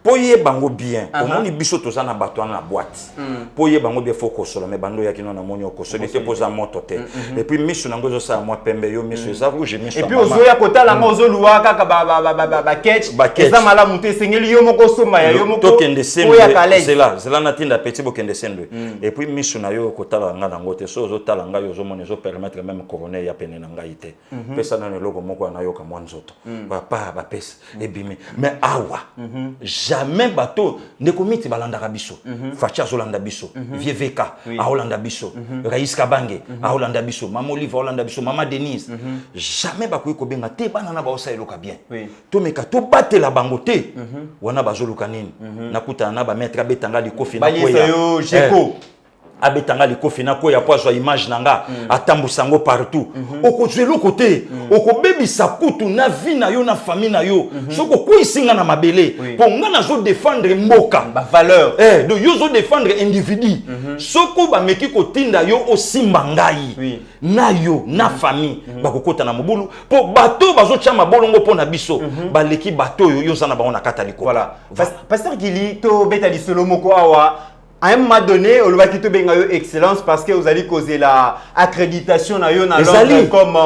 po ye bango bien omoni biso toza na bato na boîte po ye bango bien faut kosola mais bando yakino na moni okosola te poza moto te et puis miso nango zo sa moi pembe yo miso za rouge miso et puis ozo ya kotala ngo ozo luwa kaka ba catch eza mala muté sengeli yo moko somba ya yo moko to kende sembe c'est là na tinda petit bo kende sembe et puis miso na yo kotala nga nango te so ozo tala nga yo zo moni zo permettre même coroner ya pene na ngai te pesa na logo moko na yo ka mwanzoto ba pesa et bimi mais awa jamais bateau ne komiti balanda biso Facha Zolanda biso Vieveka a Holanda biso Raïs Kabange a Holanda biso Maman Olive Holanda biso Maman Denise jamais bakoyi ko benga te bana na ba osayeloka bien to meka to batela bango te wana bazoluka nini nakuta na ba maître abetanga likofi na koya yo jeko abetanga likofi na koya pozo image nanga atambusango partout okozwelo côté okobebisa kutu na vie na yo na famille na yo soko kuisinga na mabele po nga na zo défendre mboka ba valeur donc yo zo défendre individu soko ba meki ko tinda yo osimba ngai na yo na famille bakokota na mobulu po bato bazo chama bolongo po na biso baleki bato yo za na ba on akata liko voilà pasteur Gili to beta di solomoko awa à un moment donné, on va quitter excellence parce que vous allez causer la accréditation na yo na Londres comme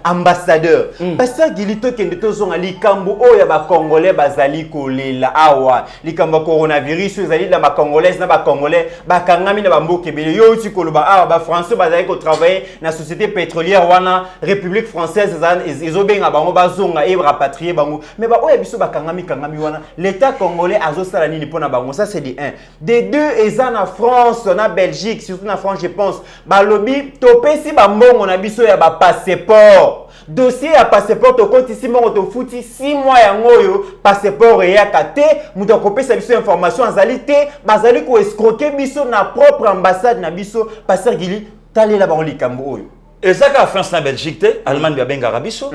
ambassadeur. Pasteur Gilito kende zonga likambo o ya ba congolais bazali kolela awa likambo coronavirus vous allez na ba congolaise na ba congolais ba kangami na ba mboke bele yo uti koloba awa ba français bazali ko travailler na société pétrolière wana République française ezo benga bango bazonga e rapatrier bango mais ba o ya biso ba kangami wana l'état congolais azo sala nini pona bango ça c'est de 1 de 2 eza na France na Belgique surtout na France je pense balobi topesi ba mbongo na biso ya ba passeport dossier ya passeport to compte ici mongo to futi 6 mois ya ngoyo passeport ya kate muto kopesa biso information azali te bazali ko escroquer biso na propre ambassade na biso pasteur Gili talela ba likambo oyo ezaka France na Belgique te Allemagne ba benga biso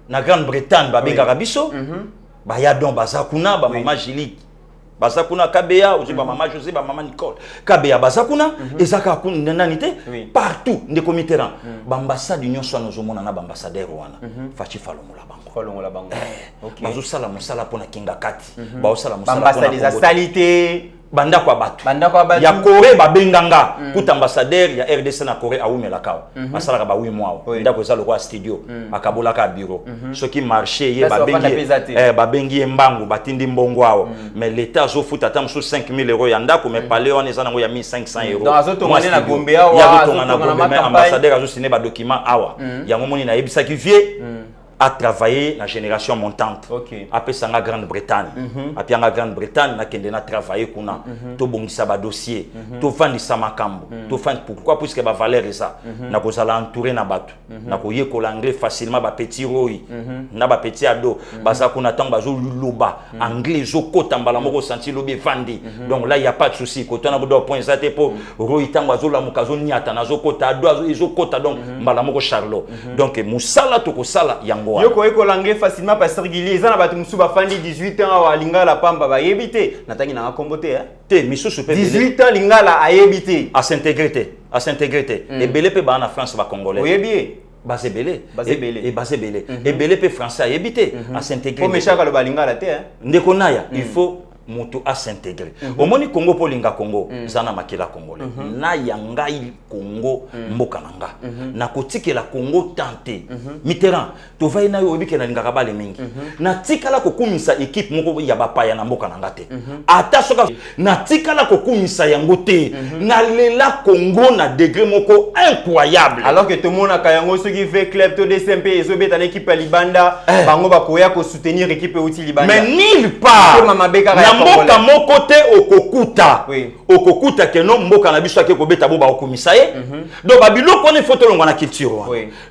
na Grande-Bretagne ba benga biso ba ya don bazakuna ba mama Gili Bazakuna Kabea, ou ba maman José, ba maman Nicole. Kabea Bazakuna, ezaka kuna nanite partout des comités là. Bambassade d'Union soit nous omona na bambassadeur wana. Fachi falomola bango. Falomola bango. OK. Bazo sala musala pona kinga kati. Ba sala musala pona ambassade des salité banda kwa batu. Ya Corée ba benganga. Tout ambassadeur ya RDC na Corée a umela kawa. Masala ba 8 mois. Ndako za lokwa studio. Akabola ka bureau. Ce qui marchait ye ba bengi ba bengi mbangu batindi mbongo awo. Mais l'état zo futa tam so 5000 € ya ndako mais palais on ezana ngo ya 1500 €. Dans azo tongana na Gombe awa. Ya tongana na Gombe ambassadeur azo signer ba document awa. Ya momoni na yebisa ki vie a travaillé la génération montante. Après ça, en Grande-Bretagne. Après en Grande-Bretagne, na kende na travaillé kuna. To bongisa ba dossier. To fandi sama kambo. To fandi pourquoi puisque ba valeur ça. Na ko sala entourer na batu. Na ko ye ko l'anglais facilement ba petit roi. Na ba petit ado. Ba ça kuna tamba zo luloba. Anglais zo kota mbala moko senti lobi fandi. Donc là il y a pas de souci. Ko tona bodo point ça te po roi tamba zo la mukazo nyata na zo kota ado zo kota donc mbala moko charlo. Donc musala to ko sala yango Yoko eko l'anglais facilement pasteur Gili eza na batu musu ba fandi 18 ans wa lingala pamba ba yebite natangi na kombote te misusu pe 18 ans lingala a yebite à s'intégrer et belé pe ba na France ba congolais oyebie basé belé et belé pe français a yebite à s'intégrer pour mechaka le ba lingala te ndeko naya il faut moto a s'intégrer. Au moni Congo pour linga Congo, zana makela congolais. Na yangai Congo mboka nanga. Na kotike la Congo tenté. Mitterrand, to vai na yo bike na linga kabale mingi. Na tika la kokumisa équipe moko ya bapa ya na mboka nanga te. Ata soka na tika la kokumisa yango te. Na lela Congo na degré moko incroyable. Alors que tout le monde a kayango ce qui fait club to DSMP et zo beta équipe à Libanda, bango ba koya ko soutenir équipe outil Libanda. Mais nulle part. Na mboka moko te okokuta. Okokuta ke no mboka na biso ke ko beta bo ba okomisa ye. Donc babilo connaît photo longo na culture.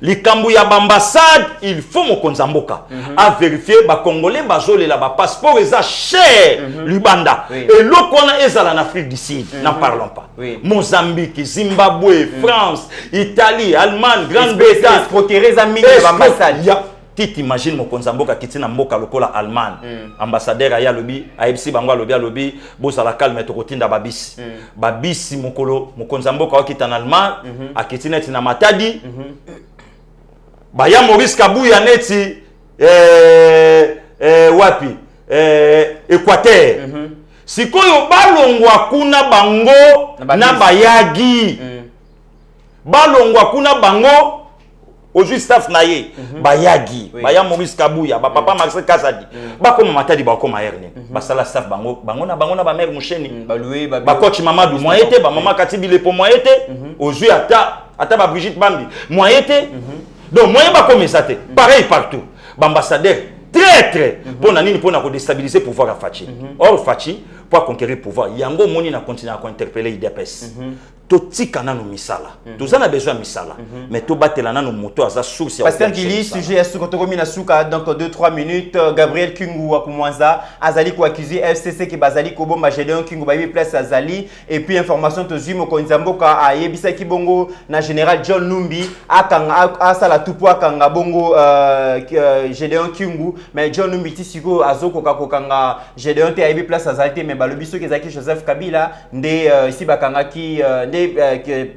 Likambu ya ambassade, il faut mo konzamboka à vérifier ba congolais bazole la ba passeport eza cher Libanda. Et lokona ezala en Afrique du Sud, n'en parlons pas. Mozambique, Zimbabwe, France, Italie, Allemagne, Grande-Bretagne, escroquerie za mingi ba ambassade. Tu t'imagines mon konzamboka kitina mboka lokola Allemagne, ambassadeur aya lobi, aibsi bango lobi alobi, bosa la calme to kotinda babisi. Babisi mokolo, mon konzamboka okita en Allemagne, akitina tina matadi. Baya Maurice Kabuya neti wapi? Équateur. Sikoyo balongwa kuna bango na bayagi. Balongwa kuna bango aujourd'hui staff naye bayagi baya Maurice Kabuya ba papa Marcel Kazadi ba koma matadi ba koma erne ba sala staff bango na ba mère musheni ba coach Mamadou moyete ba mama Katibi lepo moyete aujourd'hui ata ba Brigitte Bambi moyete donc moyen ba comme ça te pareil partout ba ambassadeur très pour nani pour na déstabiliser pouvoir à Fachi or Fachi pour conquérir pouvoir yango moni na continuer à interpeller IDPS totika nanu misala tozana besoin misala mais to batela nanu moto aza source ya Pasteur Gili sujet ya suko tokomi na suka donc 2-3 minutes Gabriel Kingu wa kumwanza azali ko accuser FCC ki bazali ko bomba Gédéon Kingu ba place azali et puis information to zimo ko nzamboka ayebisa ki bongo na général John Numbi akanga asala tupo akanga bongo Gédéon Kingu mais John Numbi tisiko azoko kakokanga Gédéon te ayebi place azali mais balobi soki ezaki Joseph Kabila nde ici bakanga ki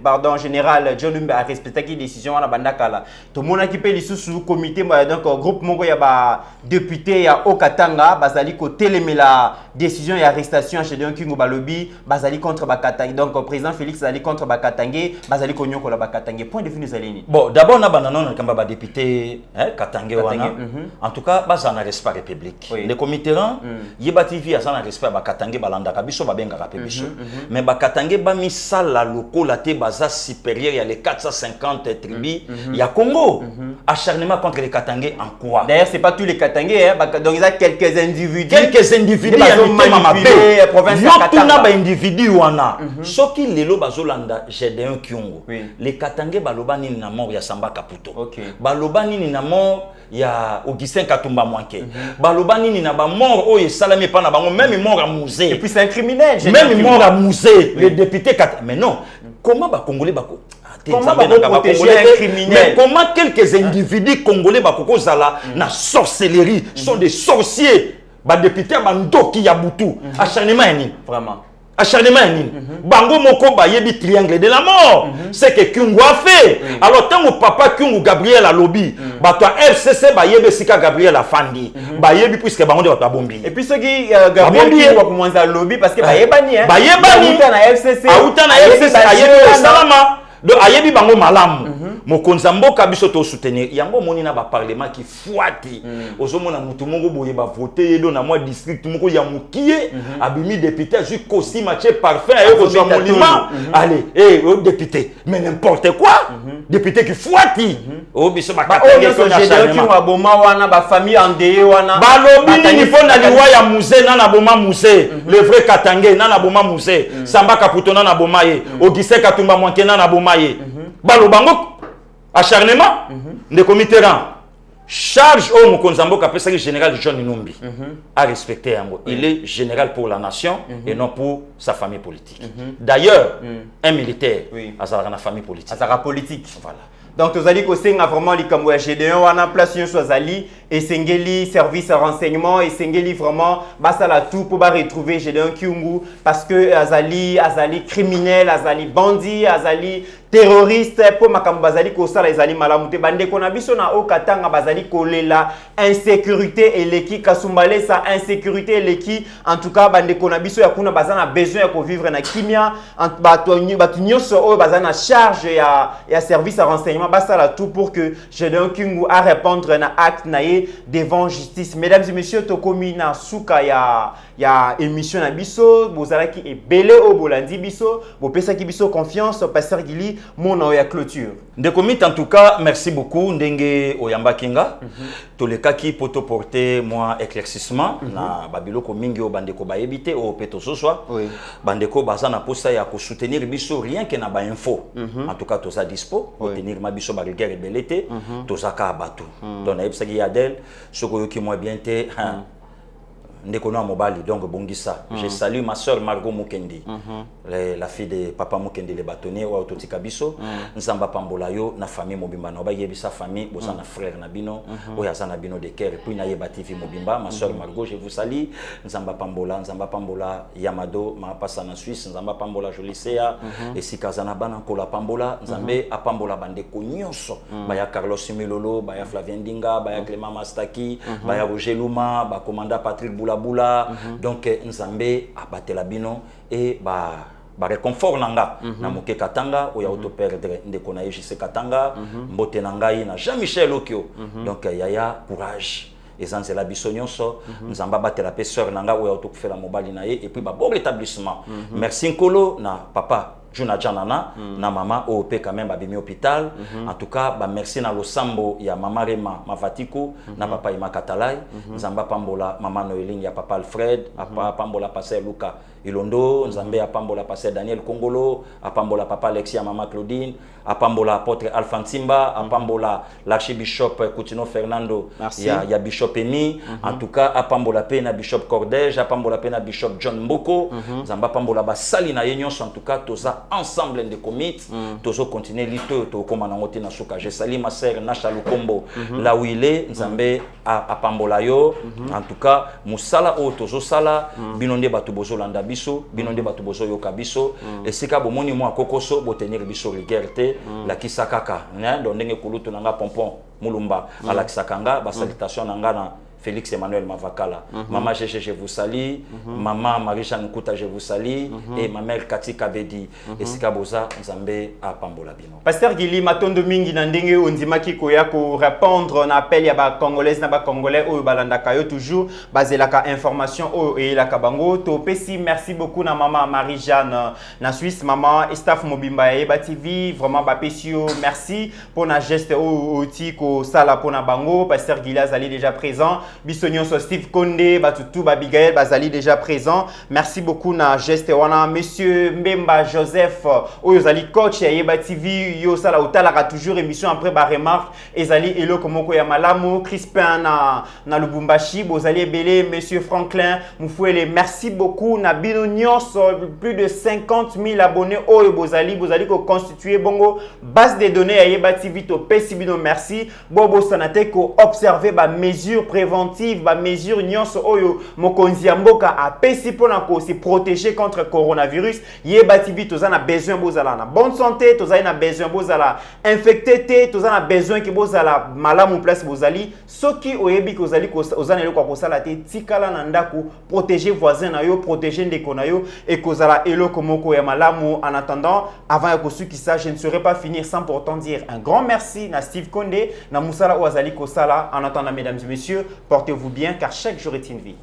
pardon général John Numbi a respecté qui décision na bandakala to mona ki pe lisusu comité donc groupe moko ya ba député ya Okatanga bazali ko telemela décision ya arrestation chez Gédéon Kingu balobi bazali contre Bakatange donc président Félix azali contre Bakatange bazali ko nyoko la Bakatange point de vue zalini bon d'abord na banana na kamba ba député Katange wana en tout cas baza na respect république le comité rang yebati vi azana respect Bakatange balanda kabiso babenga ka biso mais Bakatange ba misala lokola te baza supérieur il y a les 450 tribus il y a Congo acharnement contre les Katangais en quoi d'ailleurs c'est pas tous les Katangais donc il y a quelques individus manipulé province ya Katanga ba individu wana soki lelo bazolanda Gédéon Kyungu les Katangais baloba nini na mort ya Samba Kaputo baloba nini na mort ya Augustin Katumba Mwanke baloba nini na ba mort oyo salami pa na bango même mort à musée et puis c'est un criminel même mort à musée les députés mais non comment ba congolais bako comment ba protéger un criminel mais comment quelques individus congolais bako zala na sorcellerie sont des sorciers ba député ba ndoki ya butu acharnement nini vraiment acharnement nini bango moko ba yebi triangle de la mort c'est que Kyungu a fait alors tant mon papa Kyungu Gabriel a lobby ba toi FCC ba yebi sika Gabriel a fandi ba yebi puisque bango de ba bombi et puis ce qui Gabriel Kingu wa commencer à lobby parce que ba yebani ba yebani na FCC autant na FCC ayebi salama donc ayebi bango malamu mokonza mboka biso to soutenir yango moni na ba parlement qui fouati ozomona mutu mongo boye ba voter do na moi district moko ya mukie abimi député jusqu'au si matché parfait et au monument allez député mais n'importe quoi député qui fouati o biso ba katenge ko na Gédéon wa boma wana ba famille endeuillée wana ba lobi ni fo na liwa ya musée na boma musée le vrai Katange na boma musée Samba Kaputo na boma ye Augustin Katumba Mwanke na boma ye balo bango acharnement de comité rang charge au Mokonzamboka pesa que général John Numbi a respecté yango il est général pour la nation et non pour sa famille politique d'ailleurs un militaire a sa famille politique a sa politique voilà donc tozali ko senga vraiment likambo ya Gédéon wana place yo azali et sengeli service renseignement et sengeli vraiment basala tout pour ba retrouver Gédéon Kyungu parce que azali criminel azali bandit azali terroriste pour makambo bazali ko sala ezali malamu te bande ko na biso na okatanga bazali kolela insécurité eleki kasumbale sa insécurité eleki en tout cas bande ko na biso ya kuna bazana besoin ya ko vivre na kimia batu nyonso oyo bazana charge ya service à renseignement basala tout pour que Gédéon Kingu a répondre na acte naie devant justice. Mesdames et messieurs, tokomi na suka ya émission na biso bozalaki ebele o bolandi biso bopesaki biso confiance pasteur Gili mon ya clôture. Ndekomit en tout cas merci beaucoup ndenge oyamba kinga tolekaki poto porter moi éclaircissement na babiloko mingi o bandeko bayebite o peto soswa bandeko bazana posa ya ko soutenir biso rien que na ba info en tout cas toza dispo pour tenir ma biso ba guerre rebelete tozaka bato donc na ebsaki yadel soko yoki moi bien te Ndekono Mobali, donc Bongissa. Je salue ma soeur Margot Mukendi, la fille de Papa Mukendi, le bâtonnier, ou Autotika Biso. Nzamba Pambola yo, na famille Mobimba. Na yebi sa famille, bosa na frère Nabino, ou yazana Bino de Ker, puis na yeba TV Mobimba. Ma soeur Margot, je vous salue. Nzamba Pambola, Yamado, ma passa en Suisse, Nzamba Pambola, Jolisea, et si Kazana Bana, Kola Pambola, Nzambe, a Pambola Bande Konyoso, Baya Carlos Similolo, Baya Flavien Dinga, Baya Clément Mastaki, Baya Roger Luma, Baya Commanda Patrick Boula. Donc Nzambe abatela bino et ba réconfort nanga na moke katanga o ya auto perdre ndeko na JC Katanga mbote nangai na Jean-Michel Okio donc yaya courage ezanzela biso nyonso nzamba batela pe sœur nanga o ya auto kufela mobali na ye et puis ba bon rétablissement merci Nkolo na papa Juna Janana na mama OP quand même babimi hôpital en tout cas ba merci na losambo ya mama Rema Mavatiko na papa Ima Katalai nzamba pambola mama Noeline ya papa Alfred papa pambola passer Luka Ilondo nzambe ya pambola passer Daniel Kongolo apambola papa Alexia mama Claudine apambola apôtre Alphantimba apambola l'archibishop Coutinho Fernando ya bishop Eni en tout cas apambola pe na bishop Cordege apambola pe na bishop John Mboko nzamba pambola basali na yenyon en tout cas toza ensemble de commit tozo continuer lito to komana ngote na suka je sali ma sœur Nasha Lukombo là où il est nzambe a pambola yo en tout cas musala o tozo sala binonde batu bozo landa biso binonde batu bozo yoka biso et sika bomoni mo akokoso bo tenir biso liberté la kisakaka né donc ndenge kulutu nanga pompon mulumba ala kisakanga ba salutation nanga na Félix Emmanuel Mavakala. Maman Gégé, je vous salue. Maman Marie-Jeanne Kouta, je vous salue. Et ma mère Cathy Kabedi. Et Sikaboza, Nzambe à Pambola Bino. Pasteur Gili, Matondo Mingi Nandenge, Ondimaki Koyako répondre un appel à ba Congolais, na ba Congolais, ou Balanda Kayo, toujours basé la information, ou et la Kabango. To Pessi, merci beaucoup na maman Marie-Jeanne, na Suisse, maman, staff Mobimba et TV, vraiment Bapessio, merci pour na geste au Tiko Sala pour na Bango. Pasteur Gili Azali déjà présent. Bissonyon so Steve Konde, Batutu, Babigaël, Bazali déjà présent. Merci beaucoup na geste wana monsieur Mbemba Joseph, Oyozali coach ya Yeba TV, yo sala utalaka toujours émission après ba remarque, Ezali elo komoko ya malamu, Crispin na Lubumbashi, Bozali ebele monsieur Franklin, Mufwele, merci beaucoup na bino nyonso plus de 50 000 abonnés oyo Bozali ko constituer bongo base de données ya Yeba TV to pesi bino merci. Bobo sanate ko observer ba mesure préventive ba mesure nyonso oyo mokonzi ya mboka a pesi pona ko se protéger contre coronavirus Yeba TV tozana besoin bozala na bonne santé tozana besoin bozala infecté te tozana besoin ki bozala malamu place bozali soki oyebi ko zali ko ozana eloko ko sala te tikala na ndako protéger voisin na yo protéger ndeko na yo et kozala eloko moko ya malamu en attendant avant ya kosukisa je ne saurais pas finir sans pourtant dire un grand merci na Steve Konde na musala ou azali ko sala en attendant mesdames et messieurs portez-vous bien car chaque jour est une vie.